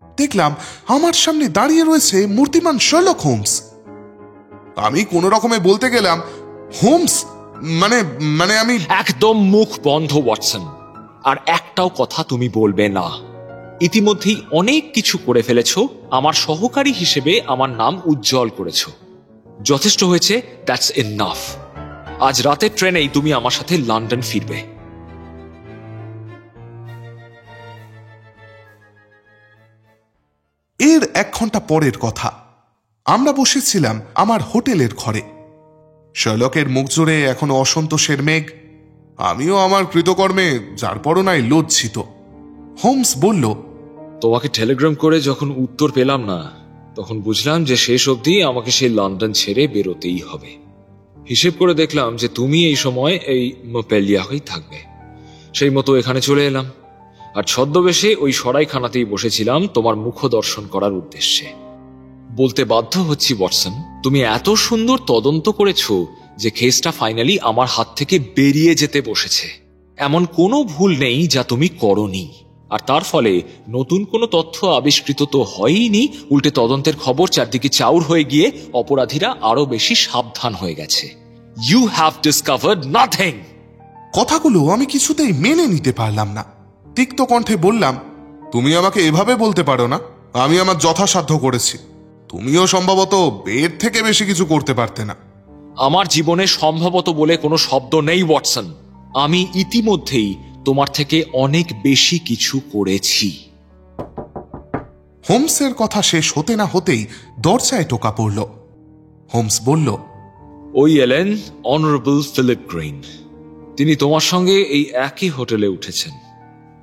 দেখলাম আমার সামনে দাঁড়িয়ে রয়েছে মূর্তিমান শার্লক হোমস। আমি কোনো রকমে বলতে গেলাম, হোমস মানে মানে আমি একদম মুখ বন্ধ ওয়াটসন, আর একটাও কথা তুমি বলবে না। ইতিমধ্যেই অনেক কিছু করে ফেলেছো, আমার সহকারী হিসেবে আমার নাম উজ্জ্বল করেছো। যথেষ্ট হয়েছে, দ্যাটস এনাফ। আজ রাতের ট্রেনেই তুমি আমার সাথে লন্ডন ফিরবে। এর 1 ঘন্টা পরের কথা। আমরা বসেছিলাম আমার হোটেলের ঘরে। শার্লকের মুখ জুড়ে এখনো অসন্তোষের মেঘ। আমিও আমার কৃতকর্মে যার পরও নাই লজ্জিত। হোমস বলল, তোমাকে টেলিগ্রাম করে যখন উত্তর পেলাম না, তখন বুঝলাম যে শেষ অবধি আমাকে সেই লন্ডন ছেড়ে বেরোতেই হবে। হিসেব করে দেখলাম যে তুমি এই সময় এই মোপেলিয়াতেই থাকবে। সেই মতো এখানে চলে এলাম, আর ছদ্মবেশে ওই সরাইখানাতেই বসেছিলাম তোমার মুখ দর্শন করার উদ্দেশ্যে। বলতে বাধ্য হচ্ছি ওয়াটসন, তুমি এত সুন্দর তদন্ত করেছো যে কেসটা ফাইনালি আমার হাত থেকে বেরিয়ে যেতে বসেছে। এমন কোনো ভুল নেই যা তুমি করনি, আর তার ফলে নতুন কোনো তথ্য আবিষ্কৃত তো হয়নি, উল্টে তদন্তের খবর চারদিকে চাউর হয়ে গিয়ে অপরাধীরা আরো বেশি সাবধান হয়ে গেছে। You have discovered nothing. কথাগুলো আমি কিছুতেই মেনে নিতে পারলাম না। তিক্ত কণ্ঠে বললাম, তুমি আমাকে এভাবে বলতে পারো না। আমি আমার যথাসাধ্য করেছি, তুমিও সম্ভবত এর থেকে বেশি কিছু করতে পারতে না। আমার জীবনে সম্ভবত বলে কোনো শব্দ নেই ওয়াটসন। আমি ইতিমধ্যেই তোমার থেকে অনেক বেশি কিছু করেছি। হোমসের কথা শেষ হতে না হতেই দরজায় টোকা পড়ল। হোমস বলল, ওই এলেন অনারেবল ফিলিপ গ্রেইন। তিনি তোমার সঙ্গে এই একই হোটেলে উঠেছেন।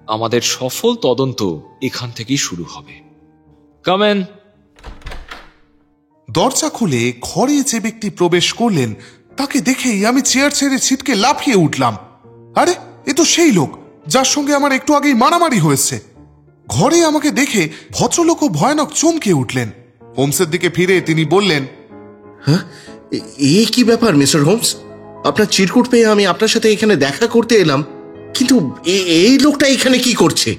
আমাদের সফল তদন্ত এখান থেকেই শুরু হবে। কামেন। দরজা খুলে ঘরে যে ব্যক্তি প্রবেশ করলেন তাকে দেখেই আমি চেয়ার ছেড়ে ছিটকে লাফিয়ে উঠলাম। আরে, এ তো সেই লোক যার সঙ্গে আমার একটু আগেই মারামারি হয়েছে। ঘরে আমাকে দেখে ভদ্রলোকও ভয়ানক চমকে উঠলেন। হোমসের দিকে ফিরে তিনি বললেন, হ্যাঁ, এ কি ব্যাপার মিস্টার হোমস? আপনার চিরকুট পেয়ে আমি আপনার সাথে এখানে দেখা করতে এলাম, কিন্তু এই লোকটা এখানে কি করছে?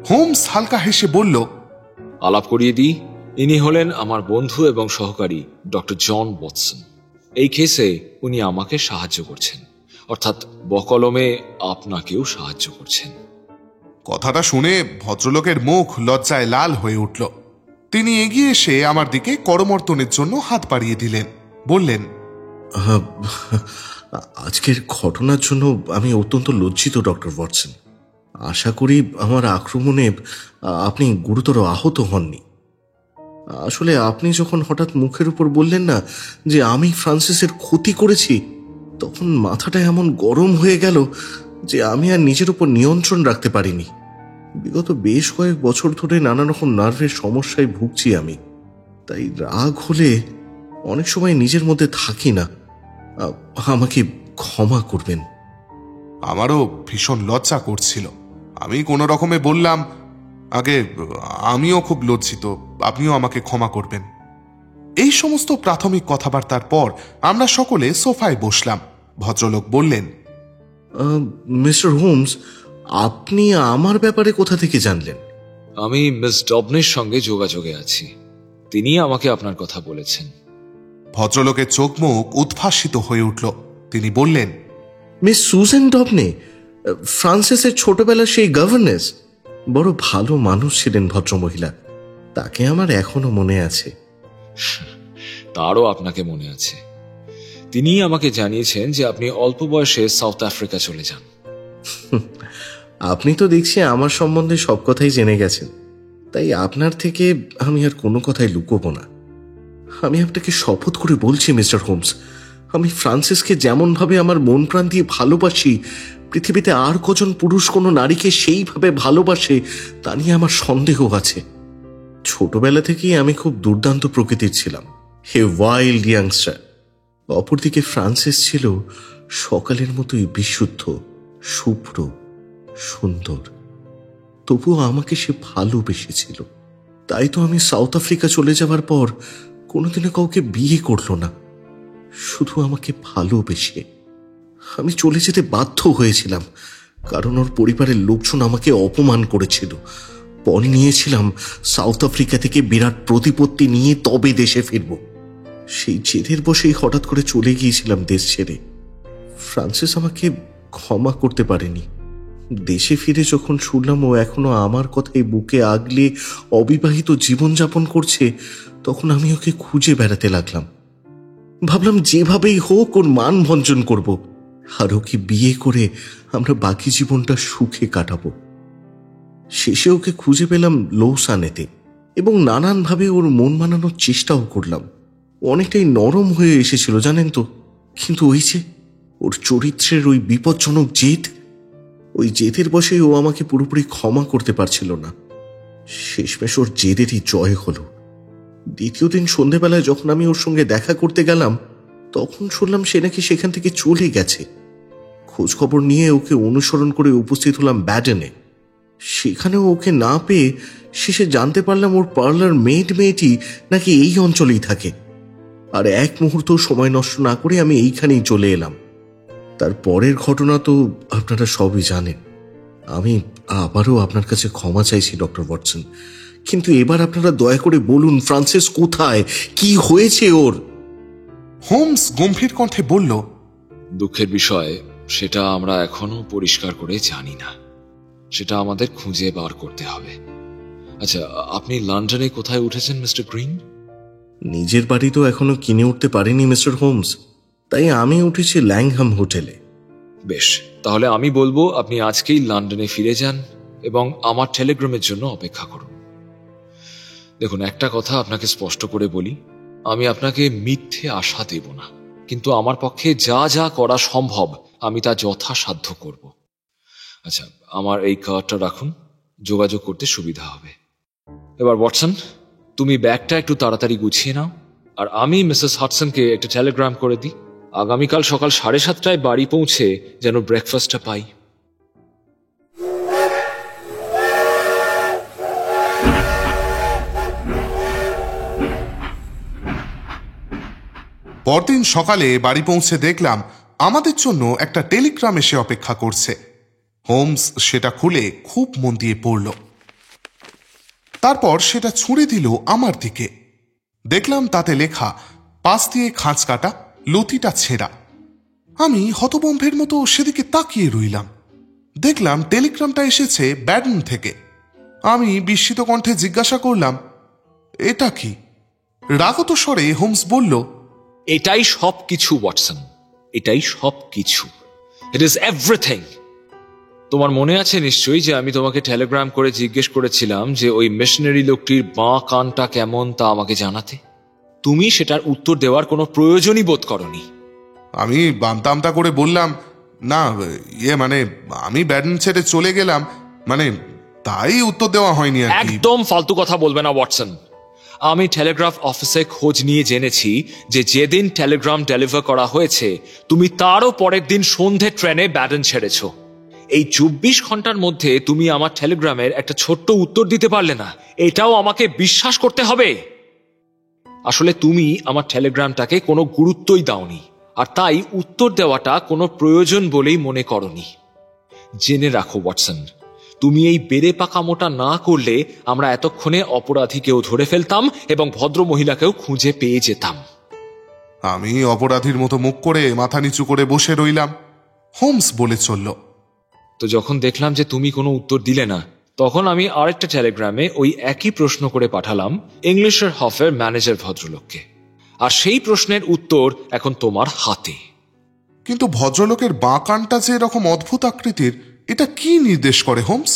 হোমস হালকা হেসে বলল, আলাপ করিয়ে দিই, ইনি হলেন আমার বন্ধু এবং সহকারী ডক্টর জন ওয়াটসন। এই কেসে উনি আমাকে সাহায্য করছেন, অর্থাৎ বকলমে আপনাকেও সাহায্য করছেন। কথাটা শুনে ভদ্রলোকের মুখ লজ্জায় লাল হয়ে উঠল। তিনি এগিয়ে এসে আমার দিকে করমর্দনের জন্য হাত বাড়িয়ে দিলেন। বললেন, আজকের ঘটনার জন্য আমি অত্যন্ত লজ্জিত ডক্টর ওয়াটসন। আশা করি আমার আক্রমণে আপনি গুরুতর আহত হননি। আসলে আপনি যখন হঠাৎ মুখের উপর বললেন না যে আমি ফ্রান্সিসের ক্ষতি করেছি, তখন মাথাটা এমন গরম হয়ে গেল যে আমি আর নিজের উপর নিয়ন্ত্রণ রাখতে পারিনি। বিগত বেশ কয়েক বছর ধরে নানা রকম নার্ভের সমস্যায় ভুগছি আমি, তাই রাগ হলে অনেক সময় নিজের মধ্যে থাকি না। আমাকে ক্ষমা করবেন। আমারও ভীষণ লজ্জা করছিল। আমি কোনো রকমে বললাম, আগে আমিও খুব লজ্জিত, আপনিও আমাকে ক্ষমা করবেন। এই সমস্ত প্রাথমিক কথাবার্তার পর আমরা সকলে সোফায় বসলাম। ভদ্রলোক বললেন, মিস্টার হোমস, আপনি আমার ব্যাপারে কোথা থেকে জানলেন? আমি মিস ডবনের সঙ্গে যোগাযোগে আছি, তিনি আমাকে আপনার কথা বলেছেন। ভদ্রলোকের চোখ মুখ উদ্ভাসিত হয়ে উঠল। তিনি বললেন, মিস সুজেন ডবনে, ফ্রান্সিসের ছোটবেলার সেই গভর্নেস। বড় ভালো মানুষ ছিলেন ভদ্রমহিলা, তাকে আমার এখনো মনে আছে। তারও আপনাকে মনে আছে। তিনি আমাকে জানিয়েছেন যে আপনি অল্প বয়সে সাউথ আফ্রিকা চলে যান। আপনি তো দেখছি আমার সম্বন্ধে সব কথাই জেনে গেছেন। তাই আপনার থেকে আমি আর কোনো কথাই লুকোবো না। আমি আপনাকে শপথ করে বলছি মিস্টার হোমস, আমি ফ্রান্সিসকে যেমনভাবে আমার মন প্রাণ দিয়ে ভালোবাসি, পৃথিবীতে আর কজন পুরুষ কোনো নারীকে সেইভাবে ভালোবাসে তা নিয়ে আমার সন্দেহ আছে। ছোটবেলা থেকেই আমি খুব দুর্দান্ত প্রকৃতির ছিলাম, হে ওয়াইল্ড ইয়াংস্টার। অপরদিকে ফ্রান্সিস ছিল সকালের মতোই বিশুদ্ধ, শুভ্র, সুন্দর। তবুও আমাকে সে ভালোবেসেছিল। তাই তো আমি সাউথ আফ্রিকা চলে যাওয়ার পর কোনোদিনও কাউকে বিয়ে করলো না, শুধু আমাকে ভালোবেসে। আমি চলে যেতে বাধ্য হয়েছিলাম, কারণ ওর পরিবারের লোকজন আমাকে অপমান করেছিল। পণ নিয়েছিলাম সাউথ আফ্রিকা থেকে বিরাট প্রতিপত্তি নিয়ে তবে দেশে ফিরব। সেই জেদের বসেই হঠাৎ করে চলে গিয়েছিলাম দেশ ছেড়ে। ফ্রান্সিস আমাকে ক্ষমা করতে পারেনি। দেশে ফিরে যখন শুনলাম ও এখনো আমার কথাই বুকে আগলে অবিবাহিত জীবনযাপন করছে, তখন আমি ওকে খুঁজে বেড়াতে লাগলাম। ভাবলাম যেভাবেই হোক ওর মান ভঞ্জন করব, আর ওকে বিয়ে করে আমরা বাকি জীবনটা সুখে কাটাবো। শেষে ওকে খুঁজে পেলাম লৌসানেতে, এবং নানানভাবে ওর মন মানানোর চেষ্টাও করলাম। অনেকটাই নরম হয়ে এসেছিল জানেন তো, কিন্তু ওই যে ওর চরিত্রের ওই বিপজ্জনক জেদ, ওই জেদের বসে ও আমাকে পুরোপুরি ক্ষমা করতে পারছিল না। শেষমেশ ওর জেদেরই জয় হলো। দ্বিতীয় দিন সন্ধেবেলায় যখন আমি ওর সঙ্গে দেখা করতে গেলাম, তখন শুনলাম সে নাকি সেখান থেকে চলে গেছে। খোঁজ খবর নিয়ে ওকে অনুসরণ করে উপস্থিত হলাম ব্যাডেনে। সেখানেও ওকে না পেয়ে শেষে জানতে পারলাম ওর পার্লার মেয়েটি নাকি এই অঞ্চলেই থাকে। আর এক মুহূর্ত সময় নষ্ট না করে আমি এইখানেই চলে এলাম। তার পরের ঘটনা তো আপনারা সবই জানেন। আমি আবারও আপনার কাছে ক্ষমা চাইছি ডক্টর ওয়াটসন, কিন্তু এবার আপনারা দয়া করে বলুন ফ্রান্সিস কোথায়, কি হয়েছে ওর? হোমস গম্ভীর কণ্ঠে বলল, দুঃখের বিষয়, সেটা আমরা এখনো পরিষ্কার করে জানি না। সেটা আমাদের খুঁজে বার করতে হবে। আচ্ছা, আপনি লন্ডনে কোথায় উঠেছেন মিস্টার গ্রিন? নিজের বাড়ি তো এখনো কিনে উঠতে পারিনি মিস্টার হোমস, তাই আমি উঠেছি ল্যাংহাম হোটেলে। বেশ, তাহলে আমি বলবো আপনি আজকেই লন্ডনে ফিরে যান এবং আমার টেলিগ্রামের জন্য অপেক্ষা করুন। দেখুন, একটা কথা আপনাকে স্পষ্ট করে বলি, আমি আপনাকে মিথ্যে আশা দেব না, কিন্তু আমার পক্ষে যা যা করা সম্ভব আমি তা যথাসাধ্য করব। আচ্ছা, আমার এই কার্ডটা রাখুন, যোগাযোগ করতে সুবিধা হবে। এবার ওয়াটসন, তুমি ব্যাগটা একটু তাড়াতাড়ি গুছিয়ে নাও, আর আমি মিসেস হাডসনকে একটা টেলিগ্রাম করে দিই আগামীকাল সকাল 7:30টায় বাড়ি পৌঁছে যেন ব্রেকফাস্টটা পাই। পরদিন সকালে বাড়ি পৌঁছে দেখলাম আমাদের জন্য একটা টেলিগ্রাম এসে অপেক্ষা করছে। হোমস সেটা খুলে খুব মন দিয়ে পড়ল, তারপর সেটা ছুঁড়ে দিল আমার দিকে। দেখলাম তাতে লেখা, পাশ দিয়ে খাঁজ কাটা, লতিটা ছেঁড়া। আমি হতবম্বের মতো সেদিকে তাকিয়ে রইলাম। দেখলাম টেলিগ্রামটা এসেছে ব্যাডন থেকে। আমি বিস্মিত কণ্ঠে জিজ্ঞাসা করলাম, এটা কি? রাগত স্বরে হোমস বলল, এটাই সব কিছু ওয়াটসন, এটাই সব কিছু। It is everything. তোমার মনে আছে নিশ্চয়ই যে আমি তোমাকে টেলিগ্রাম করে জিজ্ঞেস করেছিলাম যে ওই মিশনারি লোকটির বাঁ কানটা কেমন তা আমাকে জানাতে। তুমি সেটার উত্তর দেওয়ার কোনো প্রয়োজনই বোধ করনি। আমি বামতামতা করে বললাম, না মানে আমি ব্যাডন ছেড়ে চলে গেলাম, মানে তাই উত্তর দেওয়া হয়নি আর কি। একদম ফালতু কথা বলবে না ওয়াটসন। আমি টেলিগ্রাফ অফিসে খোঁজ নিয়ে জেনেছি যে যেদিন টেলিগ্রাম ডেলিভার করা হয়েছে তুমি তারও পরের দিন সন্ধে ট্রেনে ব্যাডন ছেড়েছো। এই 24 ঘন্টার মধ্যে তুমি আমার টেলিগ্রামের একটা ছোট্ট উত্তর দিতে পারলে না, এটাও আমাকে বিশ্বাস করতে হবে। আসলে তুমি আমার টেলিগ্রামটাকে কোনো গুরুত্বই দাওনি, আর তাই উত্তর দেওয়াটা কোনো প্রয়োজন বলেই মনে করনি। জেনে রাখো ওয়াটসন, তুমি এই বেড়ে পাকামোটা না করলে আমরা এতক্ষণে অপরাধীকেও ধরে ফেলতাম এবং ভদ্র মহিলাকেও খুঁজে পেয়ে যেতাম। আমি অপরাধীর মতো মুখ করে মাথা নিচু করে বসে রইলাম। হোমস বলে চলল, তো যখন দেখলাম যে তুমি কোনো উত্তর দিলে না, তখন আমি আরেকটা টেলিগ্রামে ওই একই প্রশ্ন করে পাঠালাম ইংলিশের হফের ম্যানেজার ভদ্রলোককে, আর সেই প্রশ্নের উত্তর এখন তোমার হাতে। কিন্তু ভদ্রলোকের বাঁ কানটা যে এরকম অদ্ভুত আকৃতির, এটা কি নির্দেশ করে হোমস?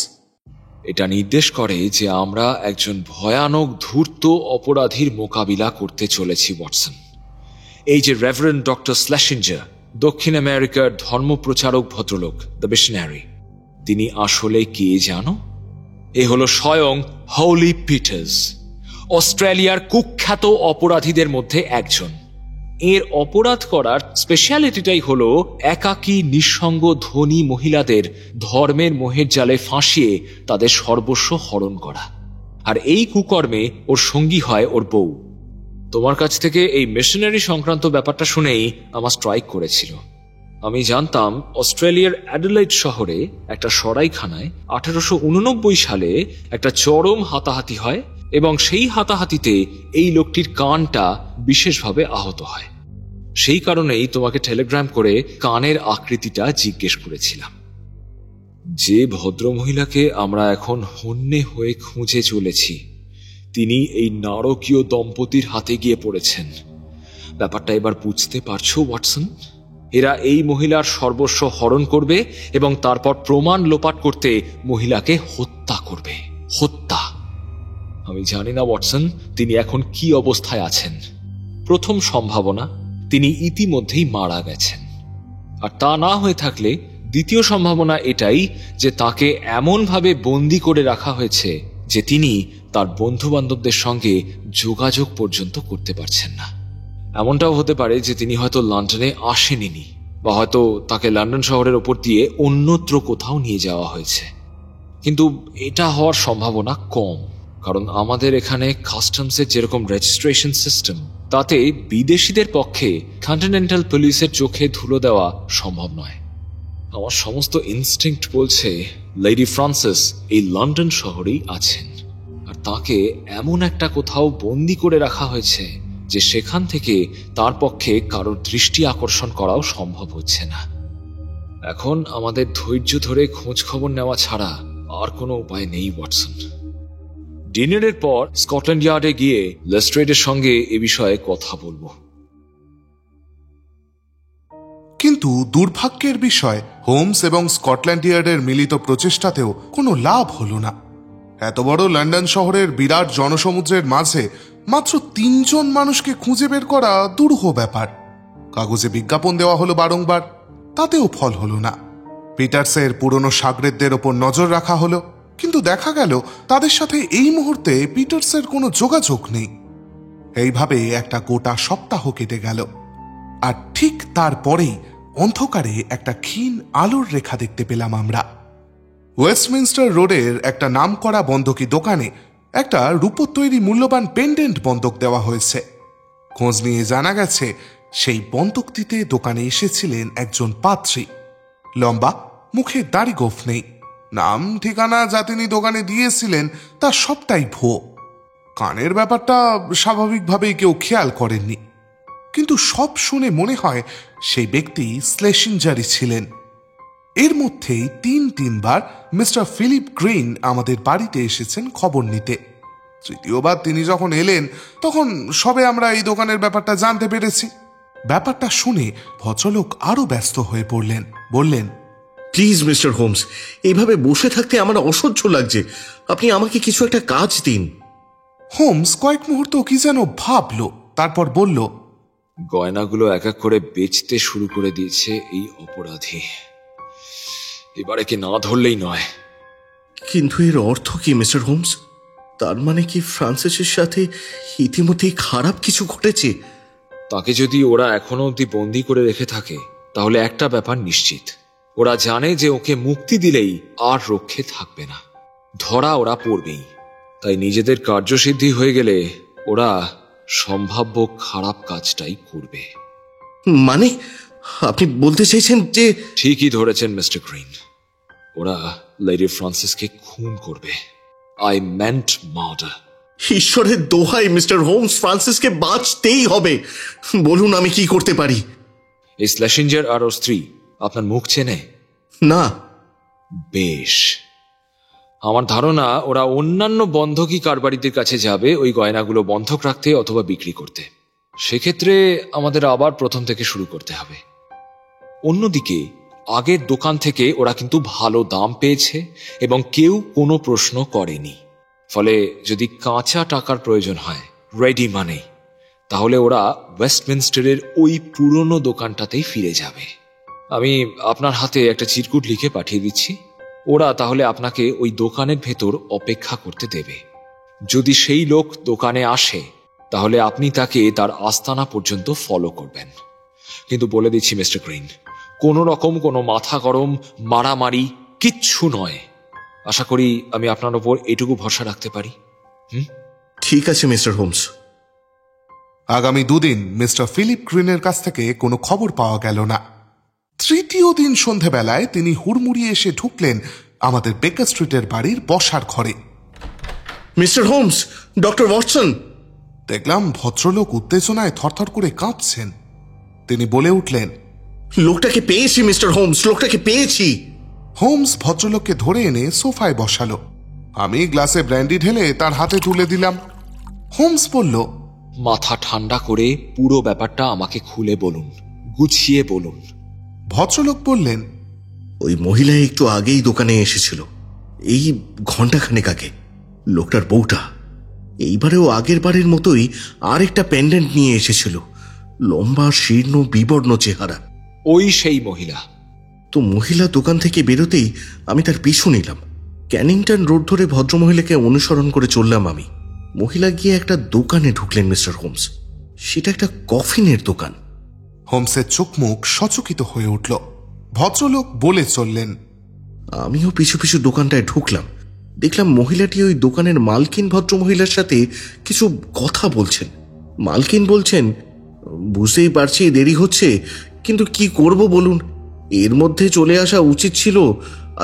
এটা নির্দেশ করে যে আমরা একজন ভয়ানক ধূর্ত অপরাধীর মোকাবিলা করতে চলেছি ওয়াটসন। এই যে রেভারেন্ড ডক্টর স্ল্যাশিঞ্জার, দক্ষিণ আমেরিকার ধর্মপ্রচারক ভদ্রলোক, দ্য মিশনারি, তিনি আসলে কে জানো? এ হলো স্বয়ং হলি পিটার্স, অস্ট্রেলিয়ার কুখ্যাত অপরাধীদের মধ্যে একজন। এর অপরাধ করার স্পেশালিটিটাই হলো একাকী নিঃসঙ্গ ধনী মহিলাদের ধর্মের মোহের জালে ফাঁসিয়ে তাদের সর্বস্ব হরণ করা। আর এই কুকর্মে ওর সঙ্গী হয় ওর বউ। তোমার কাছ থেকে এই মিশনারি সংক্রান্ত ব্যাপারটা শুনেই আমার স্ট্রাইক করেছিল। আমি জানতাম অস্ট্রেলিয়ার অ্যাডিলেইড শহরে একটা সরাইখানায় 1889 সালে একটা চরম হাতাহাতি হয় এবং সেই হাতাহাতিতে এই লোকটির কানটা বিশেষভাবে আহত হয়। সেই কারণেই তোমাকে টেলিগ্রাম করে কানের আকৃতিটা জিজ্ঞেস করেছিলাম। যে ভদ্রমহিলাকে আমরা এখন হন্যে হয়ে খুঁজে চলেছি, তিনি এই নারকীয় দম্পতির হাতে গিয়ে পড়েছেন। ব্যাপারটা এবার বুঝতে পারছো ওয়াটসন? এরা এই মহিলার সর্বস্ব হরণ করবে এবং তারপর প্রমাণ লোপাট করতে মহিলাকে হত্যা করবে। হত্যা। আমি জানি না ওয়াটসন তিনি এখন কি অবস্থায় আছেন। প্রথম সম্ভাবনা, তিনি ইতিমধ্যেই মারা গেছেন। আর তা না হয়ে থাকলে দ্বিতীয় সম্ভাবনা এটাই যে তাকে এমনভাবে বন্দি করে রাখা হয়েছে যে তিনি তার বন্ধু বান্ধবদের সঙ্গে যোগাযোগ পর্যন্ত করতে পারছেন না। এমনটাও হতে পারে যে তিনি হয়তো লন্ডনে আসেননি, বা হয়তো তাকে লন্ডন শহরের ওপর দিয়ে অন্যত্র কোথাও নিয়ে যাওয়া হয়েছে। কিন্তু এটা হওয়ার সম্ভাবনা কম, কারণ আমাদের এখানে কাস্টমসের যেরকম রেজিস্ট্রেশন সিস্টেম, তাতে বিদেশিদের পক্ষে কন্টিনেন্টাল পুলিশের চোখে ধুলো দেওয়া সম্ভব নয়। আমার সমস্ত ইনস্টিংক্ট বলছে লেডি ফ্রান্সিস এই লন্ডন শহরেই আছেন, আর তাকে এমন একটা কোথাও বন্দি করে রাখা হয়েছে যে সেখান থেকে তার পক্ষে কারোর দৃষ্টি আকর্ষণ করাও সম্ভব হচ্ছে না। এখন আমাদের ধৈর্য ধরে খোঁজ খবর নেওয়া ছাড়া আর কোনো উপায় নেই ওয়াটসন। ডিনারের পর স্কটল্যান্ড ইয়ার্ডে গিয়ে লেস্ট্রেডের সঙ্গে এ বিষয়ে কথা বলবো। কিন্তু দুর্ভাগ্যের বিষয়, হোমস এবং স্কটল্যান্ড ইয়ার্ডের মিলিত প্রচেষ্টাতেও কোনো লাভ হলো না। এত বড় লন্ডন শহরের বিরাট জনসমুদ্রের মাঝে মাত্র 3 জন মানুষকে খুঁজে বের করা দুরূহ ব্যাপার। কাগজে বিজ্ঞাপন দেওয়া হলো বারংবার, তাতেও ফল হলো না। পিটার্সের পুরনো সাগরেদদের ওপর নজর রাখা হলো, কিন্তু দেখা গেল তাদের সাথে এই মুহূর্তে পিটার্সের কোনো যোগাযোগ নেই। এইভাবে একটা গোটা সপ্তাহ কেটে গেল, আর ঠিক তারপরেই অন্ধকারে একটা ক্ষীণ আলোর রেখা দেখতে পেলাম আমরা। ওয়েস্টমিনস্টার রোডের একটা নামকরা বন্ধকি দোকানে একটা রূপোর তৈরি মূল্যবান পেন্ডেন্ট বন্ধক দেওয়া হয়েছে। খোঁজ নিয়ে জানা গেছে সেই বন্ধকটিতে দোকানে এসেছিলেন একজন পাত্রী। লম্বা, মুখে দাড়ি গোঁফ নেই। নাম ঠিকানা যা তিনি দোকানে দিয়েছিলেন তা সবটাই ভুয়ো। কানের ব্যাপারটা স্বাভাবিকভাবেই কেউ খেয়াল করেননি, কিন্তু সব শুনে মনে হয় সেই ব্যক্তি স্লেশিঞ্জারই ছিলেন। এর মধ্যেই 3বার মিস্টার ফিলিপ গ্রিন আমাদের বাড়িতে এসেছেন খবর নিতে। তৃতীয়বার তিনি যখন এলেন তখন সবে আমরা এই দোকানের ব্যাপারটা জানতে পেরেছি। ব্যাপারটা শুনে ভদ্রলোক আরো ব্যস্ত হয়ে পড়লেন। বললেন, প্লিজ মিস্টার হোমস, এইভাবে বসে থাকতে আমার অসহ্য লাগছে। আপনি আমাকে কিছু একটা কাজ দিন। হোমস কয়েক মুহূর্ত কি যেন ভাবলো, তারপর বলল, গয়নাগুলো এক এক করে বেচতে শুরু করে দিয়েছে এই অপরাধী। এবারে কি না ধরলেই নয়। কিন্তু এর অর্থ কি মিস্টার হোমস? তার মানে কি ফ্রান্সিসের সাথে ইতিমধ্যেই খারাপ কিছু ঘটেছে? তাকে যদি ওরা এখনো অব্দি বন্দি করে রেখে থাকে, তাহলে একটা ব্যাপার নিশ্চিত, ওরা জানে যে ওকে মুক্তি দিলেই আর রক্ষে থাকবে না, ধরা ওরা পড়বেই। তাই নিজেদের কার্যসিদ্ধি হয়ে গেলে ওরা সম্ভাব্য খারাপ কাজটাই করবে। মানে আপনি বলতে চাইছেন যে? ঠিকই ধরেছেন মিস্টার গ্রিন, ওরা লেডি ফ্রান্সিসকে খুন করবে। I meant murder. ঈশ্বরের দোহাই মিস্টার হোমস, ফ্রান্সিসকে বাঁচতেই হবে। বলুন আমি কি করতে পারি। এই স্ল্যাশিঞ্জার আর ওর স্ত্রী আপনার মুখ চেনে? না। বেশ, আমার ধারণা ওরা অন্যান্য বন্ধকি কারবারিদের কাছে যাবে ওই গয়নাগুলো বন্ধক রাখতে অথবা বিক্রি করতে। সেক্ষেত্রে আমাদের আবার প্রথম থেকে শুরু করতে হবে। অন্যদিকে আগের দোকান থেকে ওরা কিন্তু ভালো দাম পেয়েছে এবং কেউ কোনো প্রশ্ন করেনি। ফলে যদি কাঁচা টাকার প্রয়োজন হয়, রেডি মানি, তাহলে ওরা ওয়েস্টমিনস্টারের ওই পুরনো দোকানটাতেই ফিরে যাবে। আমি আপনার হাতে একটা চিরকুট লিখে পাঠিয়ে দিচ্ছি। ওরা তাহলে আপনাকে ওই দোকানের ভেতর অপেক্ষা করতে দেবে। যদি সেই লোক দোকানে আসে, তাহলে আপনি তাকে তার আস্তানা পর্যন্ত ফলো করবেন। কিন্তু বলে দিচ্ছি মিস্টার গ্রিন, কোনো রকম কোনো মাথা গরম মারামারি কিচ্ছু নয়। আশা করি আমি আপনার ওপর এটুকু ভরসা রাখতে পারি। ঠিক আছে মিস্টার হোমস। আগামী 2 দিন মিস্টার ফিলিপ গ্রিনের কাছ থেকে কোনো খবর পাওয়া গেল না। তৃতীয় দিন সন্ধেবেলায় তিনি হুড়মুড়িয়ে এসে ঢুকলেন আমাদের বেকার স্ট্রিটের বাড়ির বসার ঘরে। Mister Holmes, doctor Watson. দেখলাম ভদ্রলোক উত্তেজনায় থরথর করে কাঁপছেন। তিনি বলে উঠলেন, লোকটাকে পেয়েছি মিস্টার হোমস, লোকটাকে পেয়েছি। হোমস ভদ্রলোককে ধরে এনে সোফায় বসালো। আমি গ্লাসে ব্র্যান্ডি ঢেলে তার হাতে তুলে দিলাম। হোমস বলল, মাথা ঠান্ডা করে পুরো ব্যাপারটা আমাকে খুলে বলুন, গুছিয়ে বলুন। ভদ্রলোক বললেন, ওই মহিলা একটু আগেই দোকানে এসেছিল, এই ঘন্টাখানেক আগে। লোকটার বউটা এইবারেও আগের বারের মতোই আরেকটা পেন্ডেন্ট নিয়ে এসেছিল, লম্বা শীর্ণ বিবর্ণ চেহারা। ওই সেই মহিলা। তো মহিলা দোকান থেকে বেরোতেই আমি তার পিছু নিলাম। ক্যানিংটন রোড ধরে ভদ্রমহিলাকে অনুসরণ করে চললাম আমি। মহিলা গিয়ে একটা দোকানে ঢুকলেন মিস্টার হোমস। সেটা একটা কফিনের দোকান। হোমসের চোখ মুখ সচকিত হয়ে উঠল। ভদ্রলোক বলে চললেন, আমিও পিছু পিছু দোকানটায় ঢুকলাম। দেখলাম মহিলাটি ওই দোকানের মালকিন ভদ্রমহিলার সাথে কিছু কথা বলছেন। মালকিন বলছেন, বুঝতেই পারছি দেরি হচ্ছে, কিন্তু কি করব বলুন, এর মধ্যে চলে আসা উচিত ছিল।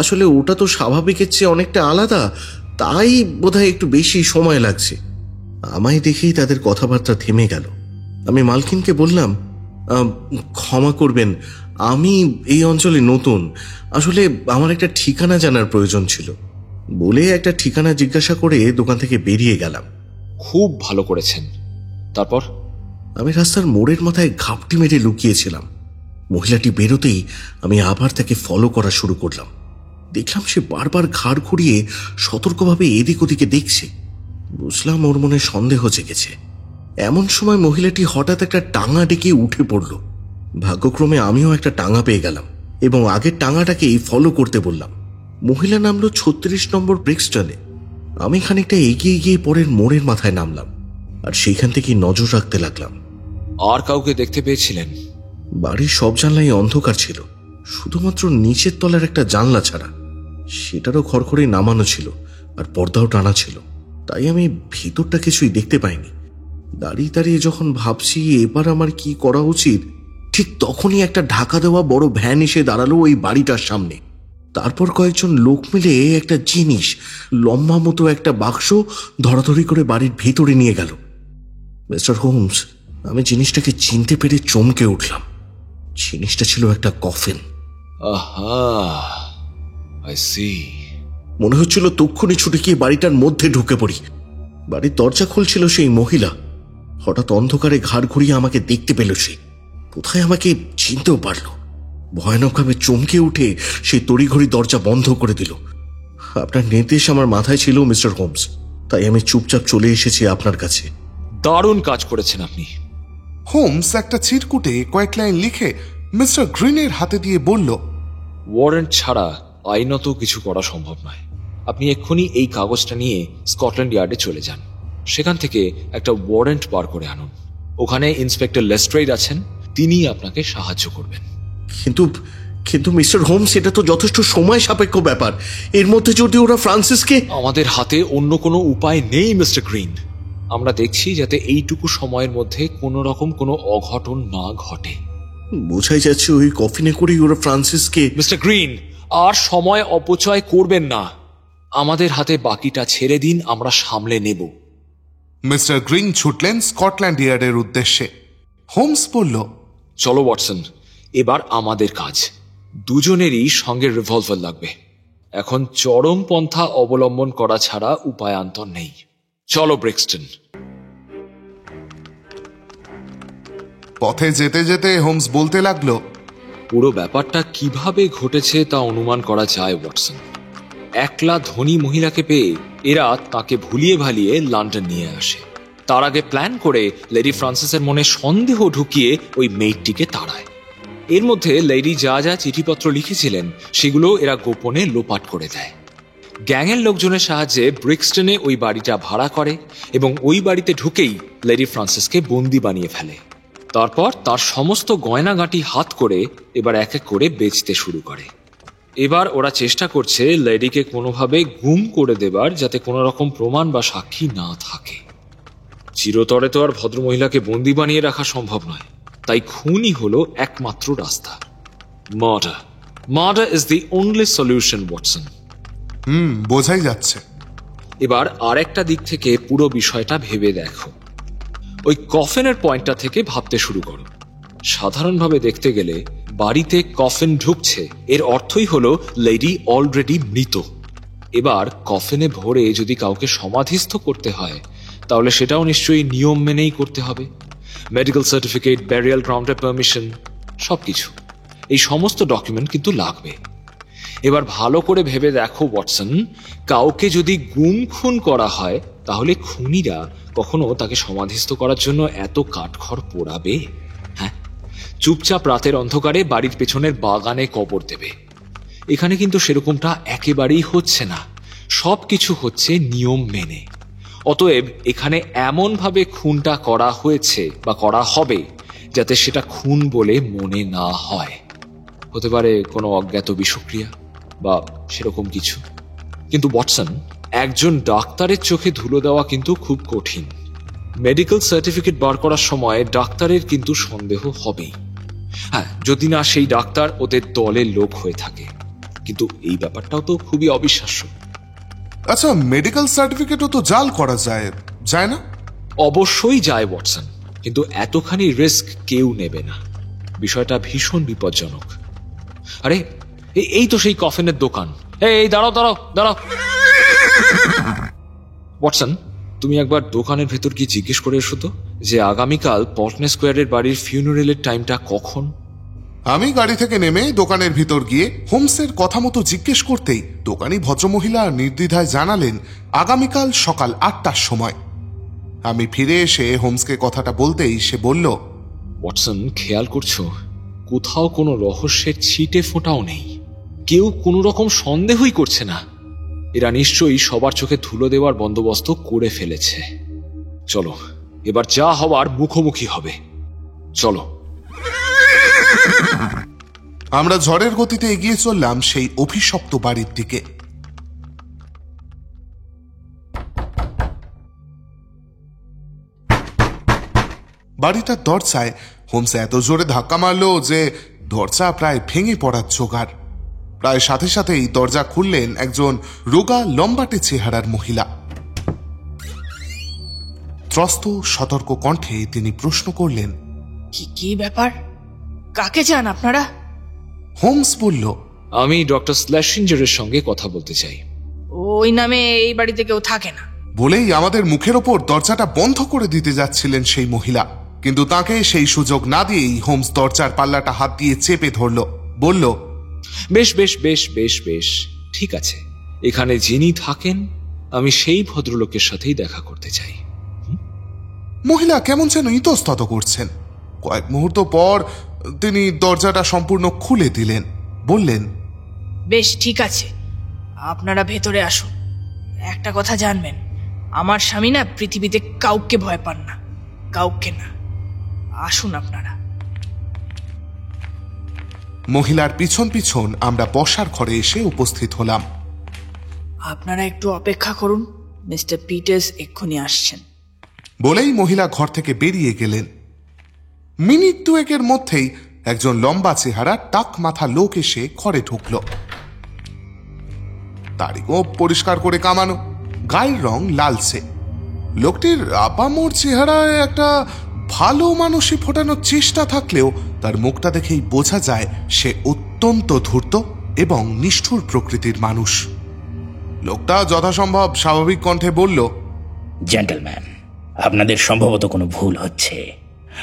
আসলে ওটা তো স্বাভাবিকের চেয়ে অনেকটা আলাদা, তাই বোধহয় একটু বেশি সময় লাগছে। আমায় দেখেই তাদের কথাবার্তা থেমে গেল। আমি মালকিনকে বললাম, ক্ষমা করবেন, আমি এই অঞ্চলে নতুন, আসলে আমার একটা ঠিকানা জানার প্রয়োজন ছিল বলে একটা ঠিকানা জিজ্ঞাসা করে দোকান থেকে বেরিয়ে গেলাম। খুব ভালো করেছেন। তারপর? আমি রাস্তার মোড়ের মাথায় ঘাপটি মেরে লুকিয়েছিলাম। মহিলাটি বেরোতেই আমি আবার তাকে ফলো করা শুরু করলাম। দেখলাম সে বারবার ঘাড় ঘুরিয়ে সতর্কভাবে এদিক ওদিকে দেখছে। বুঝলাম ওর মনে সন্দেহ জেগেছে। এমন সময় মহিলাটি হঠাৎ একটা টাঙা ডেকে উঠে পড়ল। ভাগ্যক্রমে আমিও একটা টাঙা পেয়ে গেলাম এবং আগের টাঙাটাকেই ফলো করতে বললাম। মহিলা নামলো 36 নম্বর ব্রিক্সটনে। আমি খানিকটা এগিয়ে গিয়ে পরের মোড়ের মাথায় নামলাম আর সেইখান থেকেই নজর রাখতে লাগলাম। আর কাউকে দেখতে পেয়েছিলেন? বাড়ির সব জানলাই অন্ধকার ছিল, শুধুমাত্র নিচের তলার একটা জানলা ছাড়া। সেটারও খড়খড়ে নামানো ছিল আর পর্দাও টানা ছিল, তাই আমি ভিতরটা কিছুই দেখতে পাইনি। দাঁড়িয়ে দাঁড়িয়ে যখন ভাবছি এবার আমার কি করা উচিত, ঠিক তখনই একটা ঢাকা দেওয়া বড় ভ্যান এসে দাঁড়ালো ওই বাড়িটার সামনে। তারপর কয়েকজন লোক মিলে একটা জিনিস, লম্বা মতো একটা বাক্স ধরাধরি করে বাড়ির ভেতরে নিয়ে গেল। মিস্টার হোমস, আমি জিনিসটাকে চিনতে পেরে চমকে উঠলাম। জিনিসটা ছিল একটা কফিন। আহা, আই সি। মনে হচ্ছিল তক্ষুনি ছুটে গিয়ে বাড়িটার মধ্যে ঢুকে পড়ি। বাড়ির দরজা খুলছিল সেই মহিলা। হঠাৎ অন্ধকারে ঘাড় ঘুরিয়ে আমাকে দেখতে পেল সে। কোথায় আমাকে চিনতেও পারল। ভয়ানকভাবে চমকে উঠে সে তড়িঘড়ি দরজা বন্ধ করে দিল। আপনার নির্দেশ আমার মাথায় ছিল মিস্টার হোমস, তাই আমি চুপচাপ চলে এসেছি আপনার কাছে। দারুণ কাজ করেছেন আপনি। হোমস একটা চিরকুটে কয়েক লাইন লিখে মিস্টার গ্রিনের হাতে দিয়ে বলল, ওয়ারেন্ট ছাড়া আইনত কিছু করা সম্ভব নয়। আপনি এক্ষুনি এই কাগজটা নিয়ে স্কটল্যান্ড ইয়ার্ডে চলে যান। সেখান থেকে একটা ওয়ারেন্ট বার করে আনুন। ওখানে ইন্সপেক্টর লেস্ট্রেইড আছেন, তিনি আপনাকে সাহায্য করবেন। কিন্তু মিস্টার হোমস, এটা তো যথেষ্ট সময় সাপেক্ষ ব্যাপার। এর মধ্যে যদি ওরা ফ্রান্সিসকে... আমাদের হাতে অন্য কোনো উপায় নেই মিস্টার গ্রিন। আমরা দেখছি যাতে এইটুকু সময়ের মধ্যে কোনো রকম কোনো অঘটন না ঘটে। বোঝাই যাচ্ছে ওই কফিনে করেই ওরা ফ্রান্সিসকে... মিস্টার গ্রিন, আর সময় অপচয় করবেন না। আমাদের হাতে বাকিটা ছেড়ে দিন, আমরা সামলে নেব। মিস্টার গ্রিন ছুটলেন স্কটল্যান্ড ইয়ার্ডের উদ্দেশ্যে। হোমস বলল, চলো ওয়াটসন, এবার আমাদের কাজ। দুজনেরই সঙ্গে রিভলভার লাগবে। এখন চরম পন্থা অবলম্বন করা ছাড়া উপায়ান্তর নেই। চলো ব্রিক্সটন। পথে যেতে যেতে হোমস বলতে লাগলো, পুরো ব্যাপারটা কিভাবে ঘটেছে তা অনুমান করা যায় ওয়াটসন। একলা ধনী মহিলাকে পেয়ে এরা তাকে ভুলিয়ে ভালিয়ে লন্ডন নিয়ে আসে। তার আগে প্ল্যান করে লেডি ফ্রান্সিসের মনে সন্দেহ ঢুকিয়ে ওই মেয়েটিকে তাড়ায়। এর মধ্যে লেডি যা যা চিঠিপত্র লিখেছিলেন সেগুলো এরা গোপনে লোপাট করে দেয়। গ্যাংয়ের লোকজনের সাহায্যে ব্রিক্সটনে ওই বাড়িটা ভাড়া করে এবং ওই বাড়িতে ঢুকেই লেডি ফ্রান্সিসকে বন্দি বানিয়ে ফেলে। তারপর তার সমস্ত গয়নাগাঁটি হাত করে এবার এক এক করে বেচতে শুরু করে। এবার ওরা চেষ্টা করছে লেডিকে কোনোভাবে গুম করে দেবার, যাতে কোনো রকম প্রমাণ বা সাক্ষী না থাকে। চিরতরে তো আর ভদ্রমহিলাকে বন্দি বানিয়ে রাখা সম্ভব নয়, তাই খুনই হলো একমাত্র রাস্তা। Murder murder is the only solution Watson. বোঝাই যাচ্ছে। এবার আরেকটা দিক থেকে পুরো বিষয়টা ভেবে দেখো। ওই কফিনের পয়েন্টটা থেকে ভাবতে শুরু করো। সাধারণভাবে দেখতে গেলে বাড়িতে কফিন ঢুকছে, এর অর্থই হলো লেডি অলরেডি মৃত। এবার কফিনে ভরে যদি কাউকে সমাধিস্থ করতে হয়, তাহলে সেটাও নিশ্চয়ই নিয়ম মেনেই করতে হবে। মেডিকেল সার্টিফিকেট, ব্যারিয়াল গ্রাউন্ডের পারমিশন, সবকিছু, এই সমস্ত ডকুমেন্ট কিন্তু লাগবে। এবার ভালো করে ভেবে দেখো ওয়াটসন, কাউকে যদি গুম খুন করা হয়, তাহলে খুনিরা কখনো তাকে সমাধিস্থ করার জন্য এত কাঠখড় পোড়াবে? হ্যাঁ, চুপচাপ রাতের অন্ধকারে বাড়ির পেছনের বাগানে কবর দেবে। এখানে কিন্তু সেরকমটা একেবারেই হচ্ছে না। সবকিছু হচ্ছে নিয়ম মেনে। অতএব এখানে এমনভাবে খুনটা করা হয়েছে বা করা হবে যাতে সেটা খুন বলে মনে না হয়। হতে পারে কোনো অজ্ঞাত বিষক্রিয়া বা সেরকম কিছু। কিন্তু ওয়াটসন, একজন ডাক্তারের চোখে ধুলো দেওয়া কিন্তু খুব কঠিন। মেডিকেল সার্টিফিকেট বার করার সময় ডাক্তারের কিন্তু সন্দেহ হবেই। হ্যাঁ, যদি না সেই ডাক্তার ওদের দলের লোক হয়ে থাকে। কিন্তু এই ব্যাপারটাও তো খুবই অবিশ্বাস্য। আচ্ছা, মেডিকেল সার্টিফিকেটও তো জাল করা যায়, যায় না? অবশ্যই যায় ওয়াটসন, কিন্তু এতখানি রিস্ক কেউ নেবে না। বিষয়টা ভীষণ বিপজ্জনক। আরে এই তো সেই কফিনের দোকান। এই দাঁড়াও দাঁড়াও দাঁড়াও ওয়াটসন, তুমি একবার দোকানের ভেতর গিয়ে জিজ্ঞেস করে এসো তো যে আগামীকাল পল্টনে স্কোয়ারের বাড়ির ফিউনারেলের টাইমটা কখন। আমি গাড়ি থেকে নেমে দোকানের ভিতর গিয়ে হোমসের কথা মতো জিজ্ঞেস করতেই দোকানি ভদ্রমহিলা নির্দ্বিধায় জানালেন আগামীকাল সকাল 8টার সময়। আমি ফিরে এসে হোমসকে কথাটা বলতেই সে বলল, ওয়াটসন, খেয়াল করছো কোথাও কোনো রহস্যের ছিটে ফোঁটাও নেই। কেউ কোনো রকম সন্দেহই করছে না। এরা নিশ্চয়ই সবার চোখে ধুলো দেওয়ার বন্দোবস্ত করে ফেলেছে। চলো, এবার যা হওয়ার মুখোমুখি হবে। চলো। আমরা ঝড়ের গতিতে এগিয়ে চললাম সেই অভিশপ্ত বাড়ির দিকে। বাড়িটার দরজায় হোমস এত জোরে ধাক্কা মারল যে দরজা প্রায় ভেঙে পড়ার জোগাড়। প্রায় সাথে সাথেই দরজা খুললেন একজন রোগা লম্বাটে চেহারার মহিলা। ত্রস্ত সতর্ক কণ্ঠে তিনি প্রশ্ন করলেন, কি ব্যাপার? কাকে চান আপনারা? হোমস বলল, আমি ডক্টর স্ল্যাশিঞ্জারের সঙ্গে কথা বলতে চাই। ওই নামে এই বাড়িতে কেউ থাকে না। বলেই আমাদের মুখের ওপর দরজাটা বন্ধ করে দিতে যাচ্ছিলেন সেই মহিলা। কিন্তু তাকে সেই সুযোগ না দিয়েই হোমস দরজার পাল্লাটা হাত দিয়ে চেপে ধরল। বলল, বেশ বেশ বেশ বেশ বেশ, ঠিক আছে। এখানে যিনি থাকেন আমি সেই ভদ্রলোকের সাথেই দেখা করতে চাই। মহিলা কেমন যেন ইতস্তত করছেন। কয়েক মুহূর্ত পর তিনি দরজাটা সম্পূর্ণ খুলে দিলেন। বললেন, বেশ ঠিক আছে, আপনারা ভেতরে আসুন। একটা কথা জানবেন, আমার স্বামী না পৃথিবীতে কাউকে ভয় পান না, কাউকে না। আসুন আপনারা। মহিলার পিছন পিছন আমরা বসার ঘরে এসে উপস্থিত হলাম। আপনারা একটু অপেক্ষা করুন, মিস্টার পিটার্স এক্ষুনি আসছেন। বলেই মহিলা ঘর থেকে বেরিয়ে গেলেন। মিনিট দুয়েকের মধ্যেই একজন লম্বা চেহারা টাক মাথা লোক এসে ঘরে ঢুকল। তারই গোপ পরিষ্কার করে কামানো, গায়ের রং লালচে। লোকটির আপামোর চেহারায় একটা ভালো মানুষই ফোটানোর চেষ্টা থাকলেও তার মুখটা দেখেই বোঝা যায় সে অত্যন্ত ধূর্ত এবং নিষ্ঠুর প্রকৃতির মানুষ। লোকটা যথাসম্ভব স্বাভাবিক কণ্ঠে বলল, জেন্টলম্যান, আপনাদের সম্ভবত কোনো ভুল হচ্ছে।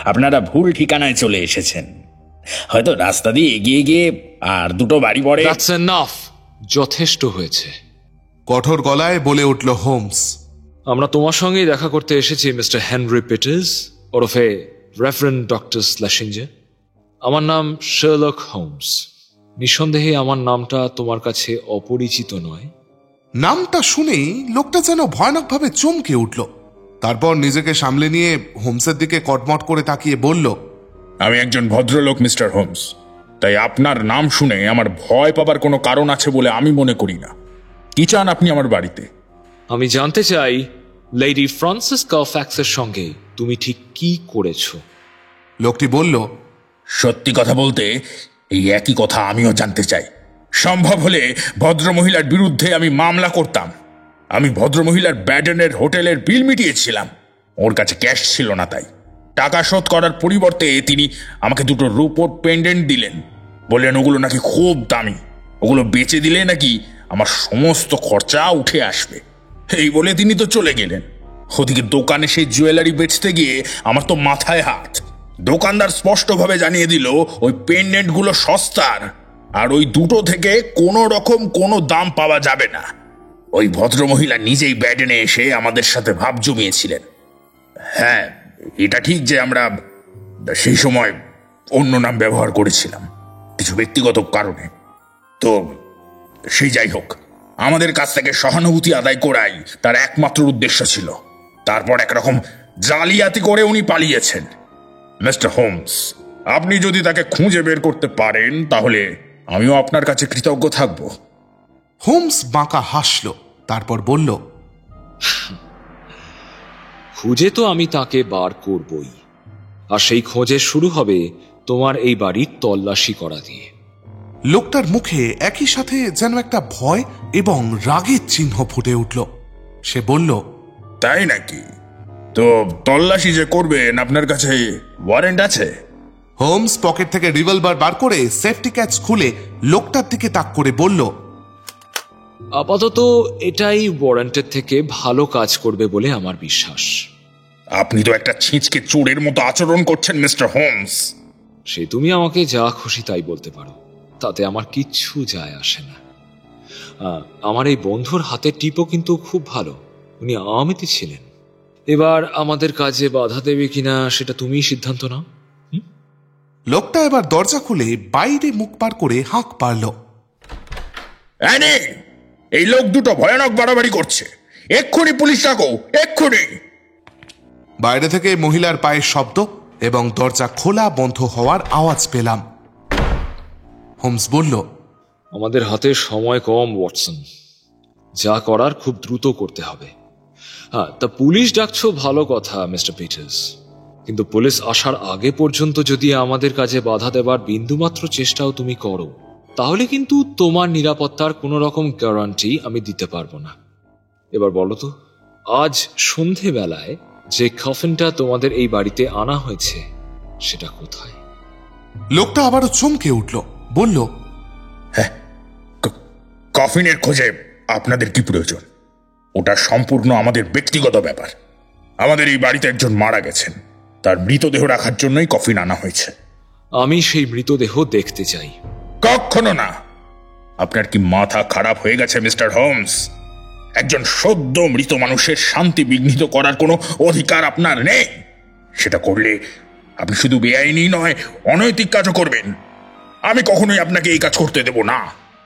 আপনারা ভুল ঠিকানায় চলে এসেছেন। হয়তো রাস্তা দিয়ে এগিয়ে গিয়ে আর দুটো বাড়ি পরে। দ্যাটস এনাফ, যথেষ্ট হয়েছে। কঠোর গলায় বলে উঠল হোমস। আমরা তোমার সঙ্গেই দেখা করতে এসেছি মিস্টার হেনরি পিটার্স, ওরফে রেভারেন্ড ডক্টর স্ল্যাশিঞ্জার। আমার নাম শার্লক হোমস। নিঃসন্দেহে আমার নামটা তোমার কাছে অপরিচিত নয়। নামটা শুনেই লোকটা যেন ভয়ানকভাবে চমকে উঠল। তারপর নিজেকে সামলে নিয়ে হোমসের দিকে কটমট করে তাকিয়ে বলল, আমি একজন ভদ্রলোক মিস্টার হোমস, তাই আপনার নাম শুনে আমার ভয় পাবার কোনো কারণ আছে বলে আমি মনে করি না। কি চান আপনি আমার বাড়িতে? আমি জানতে চাই লেডি ফ্রান্সিস কাউফ্যাক্সের সঙ্গে তুমি ঠিক কি করেছো? লোকটি বলল, সত্যি কথা বলতে এই একই কথা আমিও জানতে চাই। সম্ভব হলে ভদ্রমহিলার বিরুদ্ধে আমি মামলা করতাম। আমি ভদ্রমহিলার ব্যাডেনের হোটেলের বিল মিটিয়েছিলাম। ওর কাছে ক্যাশ ছিল না, তাই টাকা শোধ করার পরিবর্তে তিনি আমাকে দুটো রূপোর পেন্ডেন্ট দিলেন। বললেন ওগুলো নাকি খুব দামি, ওগুলো বেচে দিলে নাকি আমার সমস্ত খরচা উঠে আসবে। এই বলে তিনি তো চলে গেলেন। ওদিকে দোকানে সেই জুয়েলারি বেচতে গিয়ে আমার তো মাথায় হাত। দোকানদার স্পষ্টভাবে জানিয়ে দিল ওই পেন্ডেন্টগুলো সস্তার, আর ওই দুটো থেকে কোনো রকম কোনো দাম পাওয়া যাবে না। ওই ভদ্রমহিলা নিজেই ব্যাডেনে এসে আমাদের সাথে ভাব জমিয়েছিলেন। হ্যাঁ, এটা ঠিক যে আমরা সেই সময় অন্য নাম ব্যবহার করেছিলাম কিছু ব্যক্তিগত কারণে। তো সেই যাই হোক, আমাদের কাছ থেকে সহানুভূতি আদায় করাই তার একমাত্র উদ্দেশ্য ছিল। তারপর একরকম জালিয়াতি করে উনি পালিয়েছেন। মিস্টার হোমস, আপনি যদি তাকে খুঁজে বের করতে পারেন তাহলে আমিও আপনার কাছে কৃতজ্ঞ থাকব। হোমস বাঁকা হাসল, তারপর বলল, খুঁজে তো আমি তাকে বার করবই, আর সেই খোঁজে শুরু হবে তোমার এই বাড়ির তল্লাশি করা দিয়ে। লোকটার মুখে একই সাথে যেন একটা ভয় এবং রাগের চিহ্ন ফুটে উঠল। সে বলল, তাই নাকি? তো তল্লাশি যে করবেন, আপনার কাছে ওয়ারেন্ট আছে? হোমস পকেট থেকে রিভলভার বার করে সেফটি ক্যাচ খুলে লোকটার দিকে তাক করে বলল, আপাতত এটাই ওয়ারেন্টের থেকে ভালো কাজ করবে বলে আমার বিশ্বাস। আপনি তো একটা ছিঁচকে চোরের মতো আচরণ করছেন মিস্টার হোমস। সে তুমি আমাকে যা খুশি তাই বলতে পারো, তাতে আমার কিচ্ছু যায় আসে না। আমার এই বন্ধুর হাতের টিপও কিন্তু খুব ভালো, উনি আমিতে ছিলেন। এবার আমাদের কাজে বাধা দেবে কিনা সেটা তুমিই সিদ্ধান্ত নাও। লোকটা এবার দরজা খুলে বাইরে মুখ পার করে হাঁক পারল, অ্যানি, এই লোক দুটো ভয়ানক বাড়াবাড়ি করছে, এক্ষুনি পুলিশ ডাকো, এক্ষুনি। বাইরে থেকে মহিলার পায়ের শব্দ এবং দরজা খোলা বন্ধ হওয়ার আওয়াজ পেলাম। হোমস বলল, আমাদের হাতে সময় কম ওয়াটসন, যা করার খুব দ্রুত করতে হবে। হ্যাঁ, তা পুলিশ ডাকছো ভালো কথা মিস্টার পিটার্স, কিন্তু পুলিশ আসার আগে পর্যন্ত যদি আমাদের কাজে বাধা দেবার বিন্দুমাত্র চেষ্টাও তুমি করো, তাহলে কিন্তু তোমার নিরাপত্তার কোনো রকম গ্যারান্টি আমি দিতে পারবো না। এবার বলো তো, আজ সন্ধেবেলায় যে কফিনটা তোমাদের এই বাড়িতে আনা হয়েছে সেটা কোথায়? লোকটা আবারও চমকে উঠল, বলল, কফিনের খোঁজে আপনাদের কি প্রয়োজন? ওটা সম্পূর্ণ আমাদের ব্যক্তিগত ব্যাপার। আমাদের এই বাড়িতে একজন মারা গেছেন, তার মৃতদেহ রাখার জন্যই কফিন আনা হয়েছে। আমি সেই মৃতদেহ দেখতে চাই। কখনো না। আপনার কি মাথা খারাপ হয়ে গেছে মিস্টার হোমস? একজন সদ্য মৃত মানুষের শান্তি বিঘ্নিত করার কোনো অধিকার আপনার নেই। সেটা করলে আপনি শুধু বেআইনি নয়, অনৈতিক কাজও করবেন। আমি কখনোই আপনাকে এই কাজ করতে দেব না।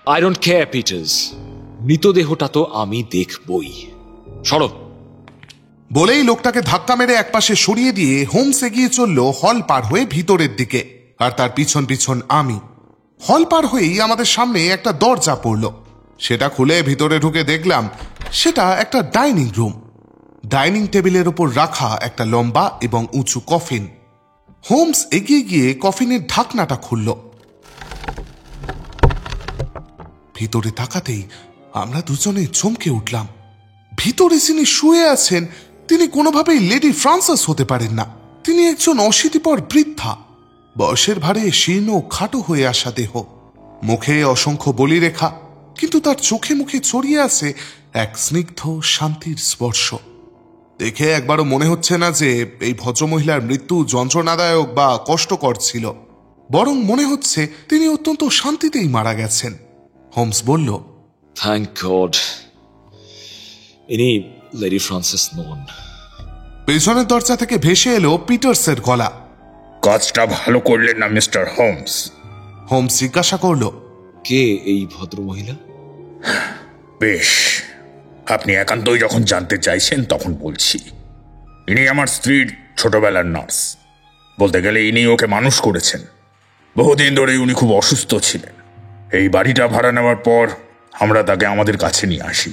আই ডোন্ট কেয়ার পিটার্স, মৃতদেহটা তো আমি দেখবই। সরো। বলেই লোকটাকে ধাক্কা মেরে একপাশে সরিয়ে দিয়ে হোমস এগিয়ে চলল হল পার হয়ে ভিতরের দিকে, আর তার পিছন পিছন আমি। হল পার হয়েই আমাদের সামনে একটা দরজা পড়ল। সেটা খুলে ভিতরে ঢুকে দেখলাম সেটা একটা ডাইনিং রুম। ডাইনিং টেবিলের ওপর রাখা একটা লম্বা এবং উঁচু কফিন। হোমস এগিয়ে গিয়ে কফিনের ঢাকনাটা খুলল। ভিতরে তাকাতেই আমরা দুজনে চমকে উঠলাম। ভিতরে যিনি শুয়ে আছেন তিনি কোনোভাবেই লেডি ফ্রান্সিস হতে পারেন না। তিনি একজন অশীতিপর বৃদ্ধা, বয়সের ভারে শীর্ণ খাটো হয়ে আসা দেহ, মুখে অসংখ্য বলিরেখা, কিন্তু তার চোখে মুখে ছড়িয়ে আছে এক স্নিগ্ধ শান্তির স্পর্শ। দেখে একবারও মনে হচ্ছে না যে এই ভদ্রমহিলার মৃত্যু যন্ত্রণাদায়ক বা কষ্টকর ছিল। বরং মনে হচ্ছে তিনি অত্যন্ত শান্তিতেই মারা গেছেন। হোমস বলল, থ্যাংক গড। ইনি লেডি ফ্রান্সিস নন। পেছনের দরজা থেকে ভেসে এলো পিটার্সের গলা। কাজটা ভালো করলেন না মিস্টার হোমস। হোমস জিজ্ঞাসা করল, কে এই ভদ্র মহিলা? বেশ, আপনি একান্তই যখন জানতে চাইছেন তখন বলছি। ইনি আমার স্ত্রীর ছোটবেলার নার্স। বলতে গেলে ইনি ওকে মানুষ করেছেন। বহুদিন ধরে উনি খুব অসুস্থ ছিলেন। এই বাড়িটা ভাড়া নেওয়ার পর আমরা তাকে আমাদের কাছে নিয়ে আসি।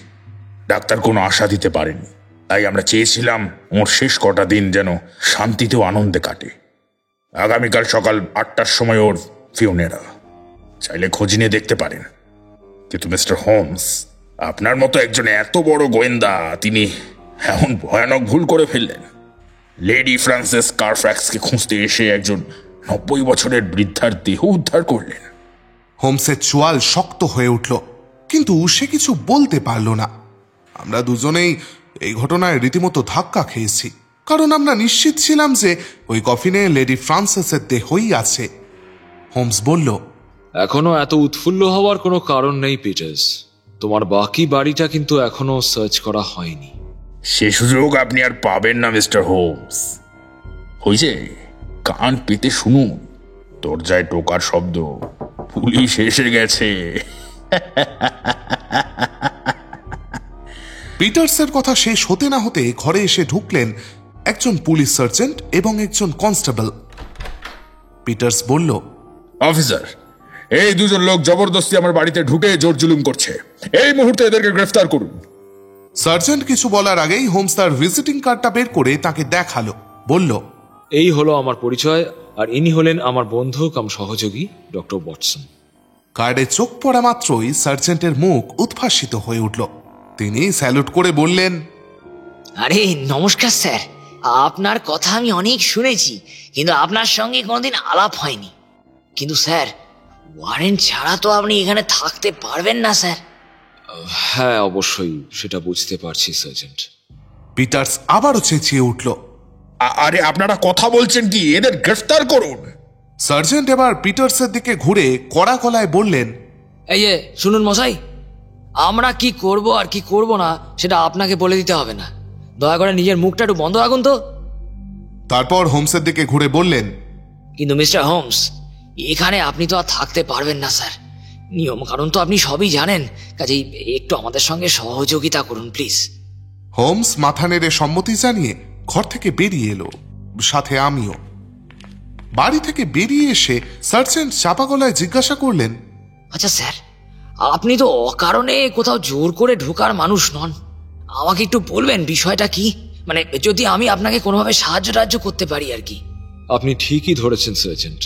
ডাক্তার কোনো আশা দিতে পারেননি, তাই আমরা চেয়েছিলাম ওর শেষ কটা দিন যেন শান্তিতে ও আনন্দে কাটে। আগামীকাল সকাল 8টার সময় ওর ফিউনেরাল। চাইলে খোঁজ নিয়ে দেখতে পারেন। কিন্তু মিস্টার হোমস, আপনার মতো একজন এত বড় গোয়েন্দা, তিনি এমন ভয়ানক ভুল করে ফেললেন। লেডি ফ্রান্সিস কারফ্যাক্সকে খুঁজতে এসে একজন 90 বছরের বৃদ্ধার দেহ উদ্ধার করলেন। হোমসের চোয়াল শক্ত হয়ে উঠল, কিন্তু সে কিছু বলতে পারল না। আমরা দুজনেই এই ঘটনায় রীতিমতো ধাক্কা খেয়েছি, কারণ আমরা নিশ্চিত ছিলাম যে ওই কফিনে লেডি ফ্রান্সিসের দেহই আছে। হোমস বলল, এখনো এত উৎফুল্ল হওয়ার কোনো কারণ নেই পিটার্স। তোমার বাকি বাড়িটা কিন্তু এখনো সার্চ করা হয়নি। সে সুযোগ আপনি আর পাবেন না মিস্টার হোমস। হয়েছে, কান পেতে শুনুন, দরজায় টোকার শব্দ। পুলিশ এসে গেছে। পিটার্সের কথা শেষ হতে না হতে ঘরে এসে ঢুকলেন একজন পুলিশ সার্জেন্ট এবং একজন কনস্টেবল। পিটার্স বলল, অফিসার, এই দুজন লোক জবরদস্তি আমার বাড়িতে ঢুকে জোর জুলুম করছে। এই মুহূর্তে এদেরকে গ্রেফতার করুন। সার্জেন্ট কিছু বলার আগেই হোমস তার ভিজিটিং কার্ডটা বের করে তাকে দেখালো। বলল, এই হলো আমার পরিচয়, আর ইনি হলেন আমার বন্ধু কাম সহযোগী ডক্টর ওয়াটসন। কার্ডে চোখ পড়া মাত্রই সার্জেন্টের মুখ উদ্ভাসিত হয়ে উঠল। তিনি স্যালুট করে বললেন, আরে নমস্কার স্যার, আপনার কথা আমি অনেক শুনেছি, কিন্তু আপনার সঙ্গে কোনোদিন আলাপ হয়নি। কিন্তু স্যার, ওয়ারেন্ট ছাড়া তো আপনি এখানে থাকতে পারবেন না স্যার। হ্যাঁ, অবশ্যই সেটা বুঝতে পারছি সার্জেন্ট। পিটার্স আবারও চেঁচিয়ে উঠল। আরে আপনারা কথা বলছেন কি? এদের গ্রেফতার করুন। সার্জেন্ট এবার পিটার্সের দিকে ঘুরে কড়া গলায় বললেন, এই যে শুনুন মশাই, আমরা কি করব আর কি করব না সেটা আপনাকে বলে দিতে হবে না। দয়া করে নিজের মুখটা একটু বন্ধ রাখুন তো। তারপর হোমসের দিকে ঘুরে বললেন, কিন্তু মিস্টার হোমস, এখানে আপনি তো আর থাকতে পারবেন না স্যার। নিয়ম কারণ তো আপনি সবই জানেন, কাজেই একটু আমাদের সঙ্গে সহযোগিতা করুন প্লিজ। হোমস মাথা নেড়ে সম্মতি জানিয়ে ঘর থেকে বেরিয়ে এলো, সাথে আমিও। বাড়ি থেকে বেরিয়ে এসে সার্জেন্ট চাপা গলায় জিজ্ঞাসা করলেন, আচ্ছা স্যার, আপনি তো অকারণে কোথাও জোর করে ঢোকার মানুষ নন। আমাকে একটু বলবেন বিষয়টা কি? মানে যদি আমি আপনাকে কোনোভাবে সাহায্য করতে পারি আর কি। আপনি ঠিকই ধরেছেন সার্জেন্ট।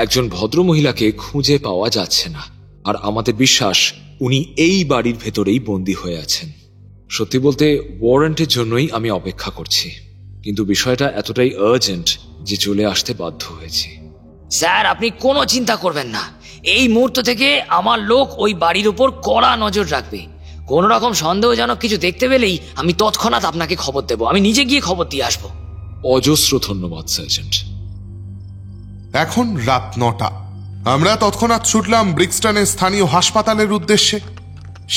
একজন ভদ্র মহিলাকে খুঁজে পাওয়া যাচ্ছে না, আর আমাদের বিশ্বাস উনি এই বাড়ির ভেতরেই বন্দী হয়ে আছেন। সত্যি বলতে ওয়ারেন্টের জন্যই আমি অপেক্ষা করছি, কিন্তু বিষয়টা এতটাই আর্জেন্ট যে চলে আসতে বাধ্য হয়েছি। স্যার, আপনি কোনো চিন্তা করবেন না। এই মুহূর্ত থেকে আমার লোক ওই বাড়ির উপর কড়া নজর রাখবে। কোনো রকম সন্দেহজনক কিছু দেখতে পেলেই আমি তৎক্ষণাৎ আপনাকে খবর দেব। আমি নিজে গিয়ে খবর দিয়ে আসবো। অজস্র ধন্যবাদ সার্জেন্ট। এখন রাত 9টা। আমরা তৎক্ষণাৎ ছুটলাম ব্রিক্সটনের স্থানীয় হাসপাতালের উদ্দেশ্যে।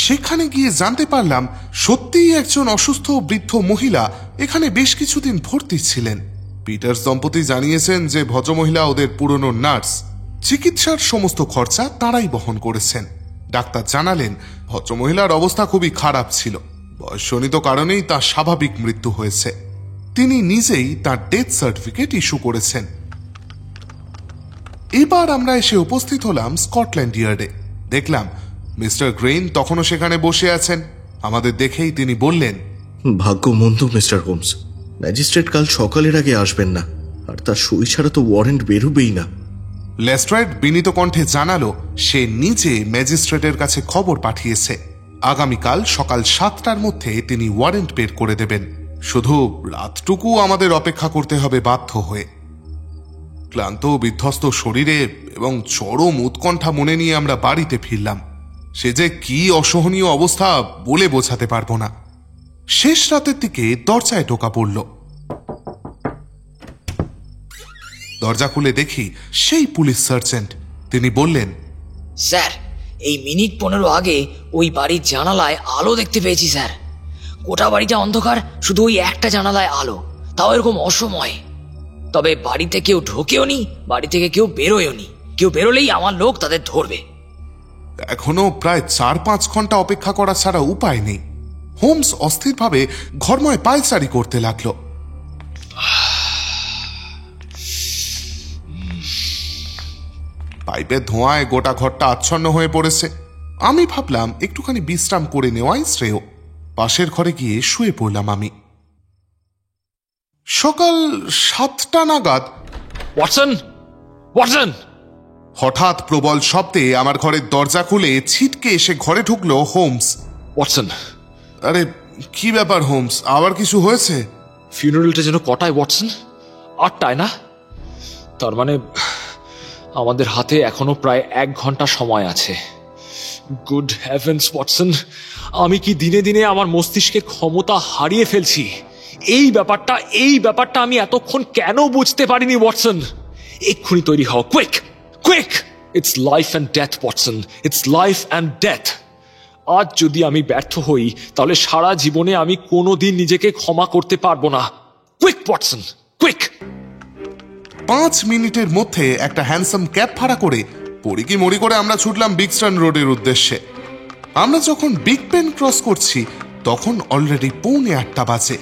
সেখানে গিয়ে জানতে পারলাম সত্যিই একজন অসুস্থ বৃদ্ধ মহিলা এখানে বেশ কিছুদিন ভর্তি ছিলেন। পিটার্স দম্পতি জানিয়েছেন যে ভদ্রমহিলা ওদের পুরনো নার্স। চিকিৎসার সমস্ত খরচা তারাই বহন করেছেন। ডাক্তার জানালেন ভদ্রমহিলার অবস্থা খুবই খারাপ ছিল। বয়সজনিত কারণেই তার স্বাভাবিক মৃত্যু হয়েছে। তিনি নিজেই তার ডেথ সার্টিফিকেট ইস্যু করেছেন। এবার আমরা এসে উপস্থিত হলাম স্কটল্যান্ড ইয়ার্ডে। দেখলাম মিস্টার গ্রেইন তখনও সেখানে বসে আছেন। আমাদের দেখেই তিনি বললেন, ভাগ্যমন্দ মিস্টার হোমস, ম্যাজিস্ট্রেট কাল সকালের আগে আসবেন না, আর তার সই ছাড়া তো ওয়ারেন্ট বেরোবেই না। লেস্ট্রেড বিনীত কণ্ঠে জানালো সে নিজে ম্যাজিস্ট্রেটের কাছে খবর পাঠিয়েছে। আগামীকাল সকাল 7টার মধ্যে তিনি ওয়ারেন্ট বের করে দেবেন। শুধু রাতটুকু আমাদের অপেক্ষা করতে হবে বাধ্য হয়ে। ক্লান্ত বিধ্বস্ত শরীরে এবং চরম উৎকণ্ঠা মনে নিয়ে আমরা বাড়িতে ফিরলাম। সে যে কি অসহনীয় অবস্থা বলে বোঝাতে পারবো না। শেষ রাতের দিকে দরজায় টোকা পড়ল। দরজা খুলে দেখি সেই পুলিশ সার্জেন্ট। তিনি বললেন, স্যার, এই মিনিট 15 আগে ওই বাড়ির জানালায় আলো দেখতে পেয়েছি স্যার। গোটা বাড়িটা অন্ধকার, শুধু ওই একটা জানালায় আলো, তাও এরকম অসময়ে। তবে বাড়িতে কেউ ঢোকেও নি, বাড়ি থেকে কেউ বেরোয়ও নি। কেউ বেরোলেই আমার লোক তাদের ধরবে। এখনো প্রায় 4-5 ঘন্টা অপেক্ষা করা ছাড়া উপায় নেই। হোমস অস্থিরভাবে ঘরময় পায়চারি করতে লাগলো। পাইপের ধোঁয়ায় গোটা ঘরটা আচ্ছন্ন হয়ে পড়েছে। আমি ভাবলাম একটুখানি বিশ্রাম করে নেওয়াই শ্রেয়। পাশের ঘরে গিয়ে শুয়ে পড়লাম আমি। সকাল 7টা নাগাদ ওয়াটসন, ওয়াটসন! হঠাৎ প্রবল শব্দে আমার ঘরের দরজা খুলে ছিটকে এসে ঘরে ঢুকলো হোমস। ওয়াটসন, আরে কি ব্যাপার হোমস, আবার কিছু হয়েছে? ফিউনারেলটা যেন কটায় ওয়াটসন? 8টায় না? তার মানে আমাদের হাতে এখনো প্রায় 1 ঘন্টা সময় আছে। গুড হেভেন্স ওয়াটসন, আমি কি দিনে দিনে আমার মস্তিষ্কের ক্ষমতা হারিয়ে ফেলছি? এই ব্যাপারটা আমি এতক্ষণ কেন বুঝতে পারিনি ওয়াটসন? এক্ষুনি তৈরি হও, quick quick! It's life and death Watson, it's life and death. আজ যদি আমি ব্যর্থ হই তাহলে সারা জীবনে আমি কোনোদিন নিজেকে ক্ষমা করতে পারবো না। Quick Watson, quick! 5 মিনিটের মধ্যে একটা হ্যান্ডসাম ক্যাব ভাড়া করে পড়ি মরি করে আমরা ছুটলাম বিগস্টন রোডের উদ্দেশ্যে। আমরা যখন বিগ পেন ক্রস করছি তখন অলরেডি 7:45 বাজে।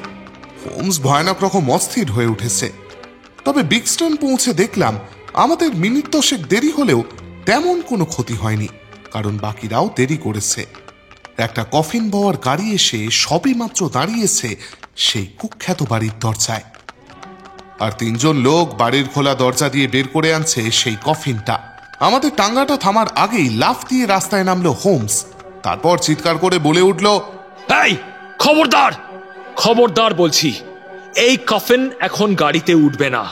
হোমস ভয়ানক রকম অস্থির হয়ে উঠেছে। তবে বিগস্টন পৌঁছে দেখলাম আমাদের মিনিট 10 দেরি হলেও তেমন কোনো ক্ষতি হয়নি, কারণ বাকিরাও দেরি করেছে। একটা কফিন বওয়ার গাড়ি এসে সবে মাত্র দাঁড়িয়েছে সেই কুখ্যাত বাড়ির দরজায়, আর 3 জন লোক বাড়ির খোলা দরজা দিয়ে বের করে আনছে সেই কফিনটা। আমাদের টাঙ্গাটা থামার আগেই লাফ দিয়ে রাস্তায় নামলো হোমস। তারপর চিৎকার করে বলে উঠল, এই খবরদার, খবরদার বলছি, এই কফিন এখন গাড়িতে উঠবে না।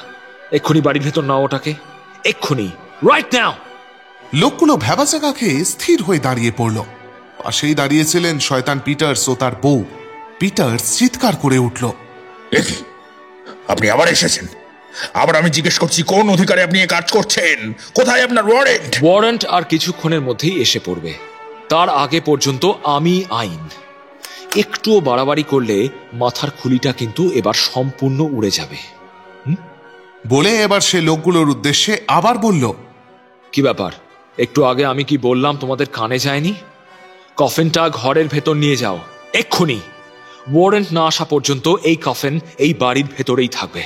এক্ষুনি বাড়ির ভেতর নাও ওটাকে, এক্ষুনি, রাইট নাও। লোকগুলো ভ্যাবাচাকা খেয়ে স্থির হয়ে দাঁড়িয়ে পড়ল। পাশেই দাঁড়িয়েছিলেন শয়তান পিটার্স ও তার বউ। পিটার্স চিৎকার করে উঠল, আপনি আবার এসেছেন? আবার আমি জিজ্ঞেস করছি, কোন অধিকারে আপনি এ কাজ করছেন? কোথায় আপনার ওয়ারেন্ট? ওয়ারেন্ট আর কিছুক্ষণের মধ্যেই এসে পড়বে। তার আগে পর্যন্ত আমি আইন। একটুও বাড়াবাড়ি করলে মাথার খুলিটা কিন্তু এবার সম্পূর্ণ উড়ে যাবে। বলে এবার সে লোকগুলোর উদ্দেশ্যে আবার বলল, কি ব্যাপার? একটু আগে আমি কি বললাম তোমাদের কানে যায়নি? কফিনটা ঘরের ভেতর নিয়ে যাও, এক্ষুনি। ওয়ারেন্ট না আসা পর্যন্ত এই কফিন এই বাড়ির ভেতরেই থাকবে।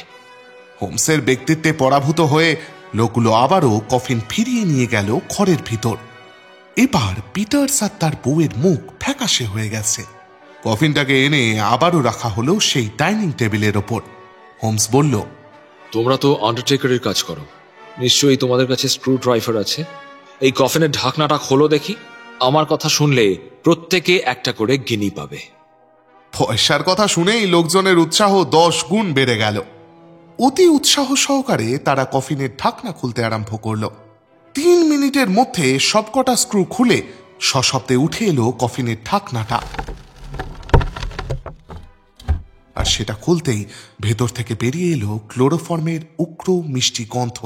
হোমসের ব্যক্তিত্বে পরাভূত হয়ে লোকগুলো আবারও কফিন ফিরিয়ে নিয়ে গেল ঘরের ভিতর। এবার পিটার্স আর তার বউয়ের মুখ ফ্যাকাশে হয়ে গেছে। কফিনটাকে এনে আবারও রাখা হলো সেই ডাইনিং টেবিলের ওপর। হোমস বলল, তোমরা তো আন্ডারটেকারের কাজ করো, নিশ্চয়ই তোমাদের কাছে স্ক্রু ড্রাইভার আছে। এই কফিনের ঢাকনাটা খোলো দেখি। আমার কথা শুনলে প্রত্যেকে একটা করে গিনি পাবে। পয়সার কথা শুনেই লোকজনের উৎসাহ 10 গুণ বেড়ে গেল। অতি উৎসাহ সহকারে তারা কফিনের ঢাকনা খুলতে আরম্ভ করল। 3 মিনিটের মধ্যে সবকটা স্ক্রু খুলে সশব্দে উঠে এলো কফিনের ঢাকনাটা, আর সেটা খুলতেই ভেতর থেকে বেরিয়ে এলো ক্লোরোফর্মের উগ্র মিষ্টি গন্ধ।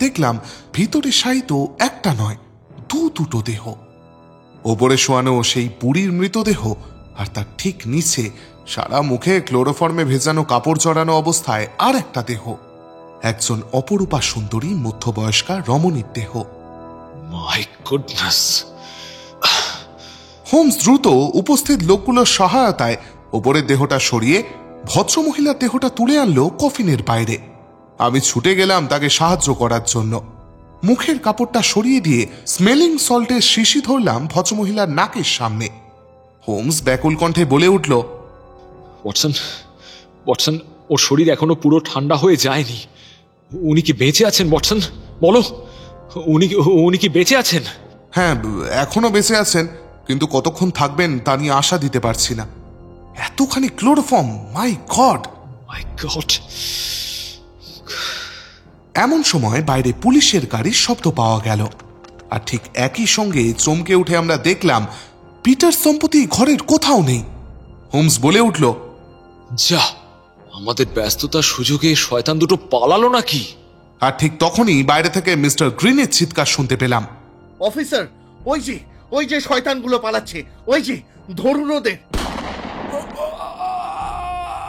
দেখলাম ভিতরে শায়িত একটা নয়, দুটো দেহ। ওপরে শোয়ানো সেই বুড়ির মৃতদেহ, আর তার ঠিক নিচে সারা মুখে ক্লোরোফর্মে ভেজানো কাপড় জড়ানো অবস্থায় আর একটা দেহ, একজন অপরূপা সুন্দরী মধ্যবয়স্কা রমণীর দেহ। My goodness! হোমস দ্রুত উপস্থিত লোকগুলোর সহায়তায় ওপরের দেহটা সরিয়ে ভদ্রমহিলার দেহটা তুলে আনলো কফিনের বাইরে। আমি ছুটে গেলাম তাকে সাহায্য করার জন্য। মুখের কাপড়টা সরিয়ে দিয়ে স্মেলিং সল্টের শিশি ধরলাম ভদ্রমহিলার নাকের সামনে। হোমস ব্যাকুল কণ্ঠে বলে উঠল, ওয়াটসন, ওয়াটসন, ওর শরীর এখনো পুরো ঠান্ডা হয়ে যায়নি। উনি কি বেঁচে আছেন ওয়াটসন? বলো, উনি কি বেঁচে আছেন? হ্যাঁ, এখনো বেঁচে আছেন, কিন্তু কতক্ষণ থাকবেন তা নিয়ে আশা দিতে পারছি না। এতখানি ক্লোরোফর্ম, মাই গড! মাই গড! এমন সময় বাইরে পুলিশের গাড়ির শব্দ পাওয়া গেল, আর ঠিক একই সঙ্গে চমকে উঠে আমরা দেখলাম পিটার দম্পতি ঘরের কোথাও নেই। হোমস বলে উঠল, যা, আমাদের ব্যস্ততার সুযোগে শয়তান দুটো পালালো নাকি? আর ঠিক তখনই বাইরে থেকে মিস্টার গ্রিনের চিৎকার শুনতে পেলাম। অফিসার, ওই যে শয়তানগুলো পালাচ্ছে, ওই যে, ধরুন ওদের।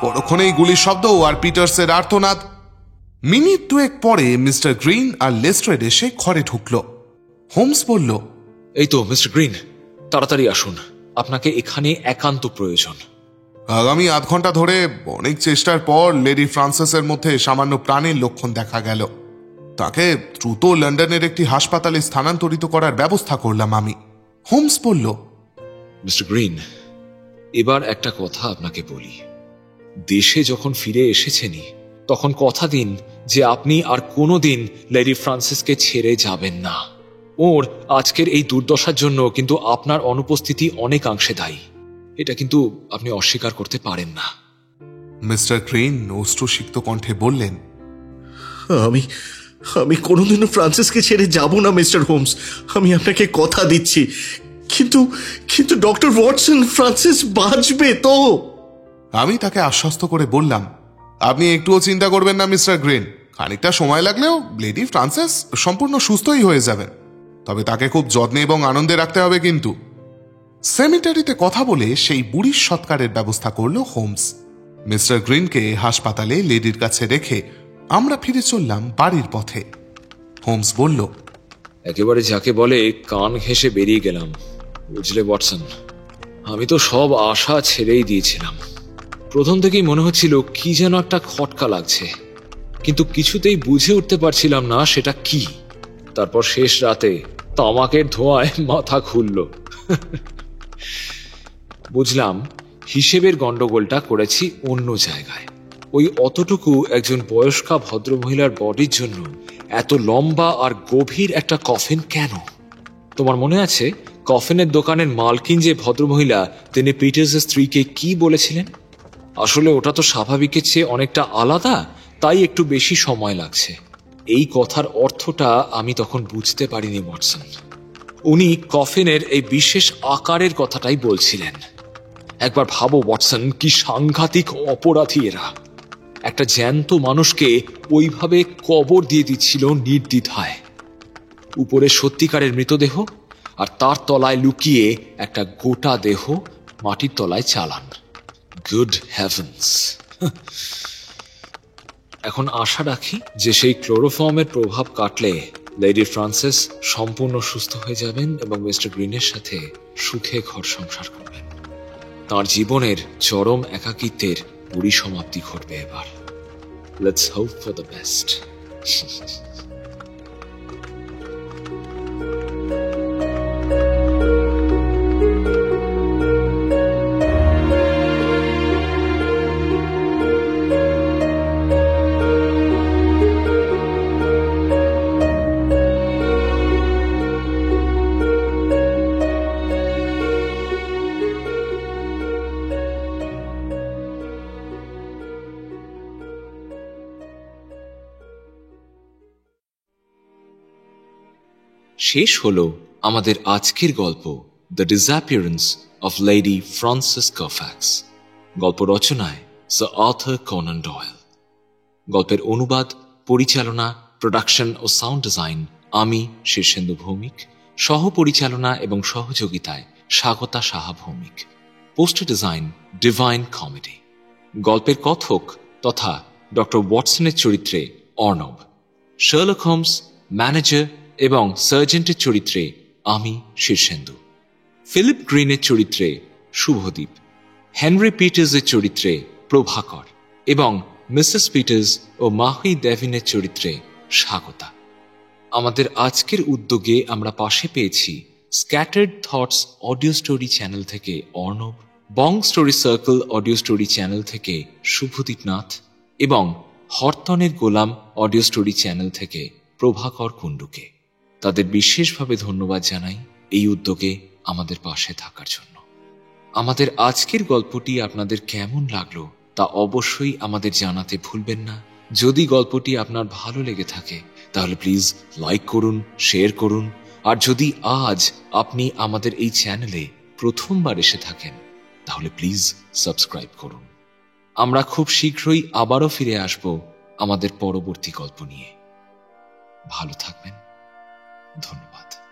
পরক্ষণেই গুলির শব্দ আর পিটার্সের আর্তনাদ। মিনিট দুয়েক পরে মিস্টার গ্রিন আর লেস্ট্রেড এসে ঘরে ঢুকল। হোমস বলল, এই তো মিস্টার গ্রিন, তাড়াতাড়ি আসুন, আপনাকে এখানে একান্ত প্রয়োজন। আগামী আধ ঘন্টা ধরে অনেক চেষ্টার পর লেডি ফ্রান্সিসের মধ্যে সামান্য প্রাণের লক্ষণ দেখা গেল। তাকে দ্রুত লন্ডনের একটি হাসপাতালে স্থানান্তরিত করার ব্যবস্থা করলাম আমি। হোমস বলল, মিস্টার গ্রিন, এবার একটা কথা আপনাকে বলি। দেশে যখন ফিরে এসেছেনই তখন কথা দিন যে আপনি আর কোনোদিন লেডি ফ্রান্সিসকে ছেড়ে যাবেন না। ওর আজকের এই দুর্দশার জন্য কিন্তু আপনার অনুপস্থিতি অনেকাংশে দায়ী। এটা কিন্তু আপনি অস্বীকার করতে পারেন না। মিস্টার গ্রিন অশ্রুসিক্ত কণ্ঠে বললেন, আমি কোনোদিনও ফ্রান্সিসকে ছেড়ে যাব না মিস্টার হোমস, আমি আপনাকে কথা দিচ্ছি। কিন্তু ডক্টর ওয়াটসন, ফ্রান্সিস বাঁচবে তো? আমি তাকে আশ্বস্ত করে বললাম, আপনি একটুও চিন্তা করবেন না মিস্টার গ্রিন, খানিকটা সময় লাগলেও লেডি ফ্রান্সিস সম্পূর্ণ সুস্থই হয়ে যাবেন। তবে তাকে খুব যত্নে এবং আনন্দে রাখতে হবে কিন্তু। সেমিটারিতে কথা বলে সেই বুড়ির সৎকারের ব্যবস্থা করল হোমস। মিস্টার গ্রিনকে হাসপাতালে লেডির কাছে রেখে আমরা ফিরে চললাম বাড়ির পথে। হোমস বলল, একেবারে যাকে বলে কান ঘেঁষে বেরিয়ে গেলাম, বুঝলে ওয়াটসন। আমি তো সব আশা ছেড়েই দিয়েছিলাম। প্রথম থেকেই মনে হচ্ছিল কি যেন একটা খটকা লাগছে, কিন্তু কিছুতেই বুঝে উঠতে পারছিলাম না সেটা কি। তারপর শেষ রাতে তামাকের ধোঁয়ায় মাথা খুলল। বুঝলাম হিসেবের গন্ডগোলটা করেছি অন্য জায়গায়। ওই অতটুকু একজন বয়স্কা ভদ্রমহিলার বডির জন্য এত লম্বা আর গভীর একটা কফিন কেন? তোমার মনে আছে কফিনের দোকানের মালকিন যে ভদ্রমহিলা, তিনি পিটার্সের স্ত্রীকে কি বলেছিলেন? আসলে ওটা তো স্বাভাবিকের চেয়ে অনেকটা আলাদা, তাই একটু বেশি সময় লাগছে। এই কথার অর্থটা আমি তখন বুঝতে পারিনি ওয়াটসন। উনি কফিনের এই বিশেষ আকারের কথাটাই বলছিলেন। একবার ভাবো ওয়াটসন, কি সাংঘাতিক অপরাধী এরা। একটা জ্যান্ত মানুষকে ওইভাবে কবর দিয়ে দিচ্ছিল নির্দ্বিধায়। উপরে সত্যিকারের মৃতদেহ, আর তার তলায় লুকিয়ে একটা গোটা দেহ মাটির তলায় চালান। Good heavens! এখন আশা রাখি যে সেই ক্লোরোফর্মের প্রভাব কাটলে লেডি ফ্রান্সিস সম্পূর্ণ সুস্থ হয়ে যাবেন এবং মিস্টার গ্রিনের সাথে সুখে ঘর সংসার করবেন। তার জীবনের চরম একাকিত্বের পরিসমাপ্তি ঘটবে এবার। Let's hope for the best. শেষ হলো আমাদের আজকের গল্প, the disappearance of Lady Frances Carfax. গল্প রচনায় স্যার আর্থার কনান ডয়েল। গল্পের অনুবাদ, পরিচালনা, প্রোডাকশন ও সাউন্ড ডিজাইন আমি শীর্ষেন্দু ভৌমিক, সহ পরিচালনা এবং সহযোগিতায় Swagata Saha Bhowmick. Poster design Divine comedy. গল্পের কথক তথা ডক্টর ওয়াটসনের চরিত্রে অর্ণব, শার্লক হোমস, ম্যানেজার এবং সার্জেন্টের চরিত্রে আমি শীর্ষেন্দু, ফিলিপ গ্রিনের চরিত্রে শুভদীপ, হেনরি পিটার্সের চরিত্রে প্রভাকর এবং মিসেস পিটার্স ও মাহি ডেভিনের চরিত্রে স্বাগতা। আমাদের আজকের উদ্যোগে আমরা পাশে পেয়েছি Scattered Thoughts audio story channel থেকে Arnab, Bong Story Circle audio story channel থেকে শুভদীপ নাথ এবং হরতনের গোলাম অডিও স্টোরি চ্যানেল থেকে প্রভাকর কুণ্ডুকে। তাদের বিশেষভাবে ধন্যবাদ জানাই এই উদ্যোগে আমাদের পাশে থাকার জন্য। আমাদের আজকের গল্পটি আপনাদের কেমন লাগলো তা অবশ্যই আমাদের জানাতে ভুলবেন না। যদি গল্পটি আপনার ভালো লেগে থাকে তাহলে প্লিজ লাইক করুন, শেয়ার করুন। আর যদি আজ আপনি আমাদের এই চ্যানেলে প্রথমবার এসে থাকেন তাহলে প্লিজ সাবস্ক্রাইব করুন। আমরা খুব শীঘ্রই আবারও ফিরে আসব আমাদের পরবর্তী গল্প নিয়ে। ভালো থাকবেন। ধন্যবাদ।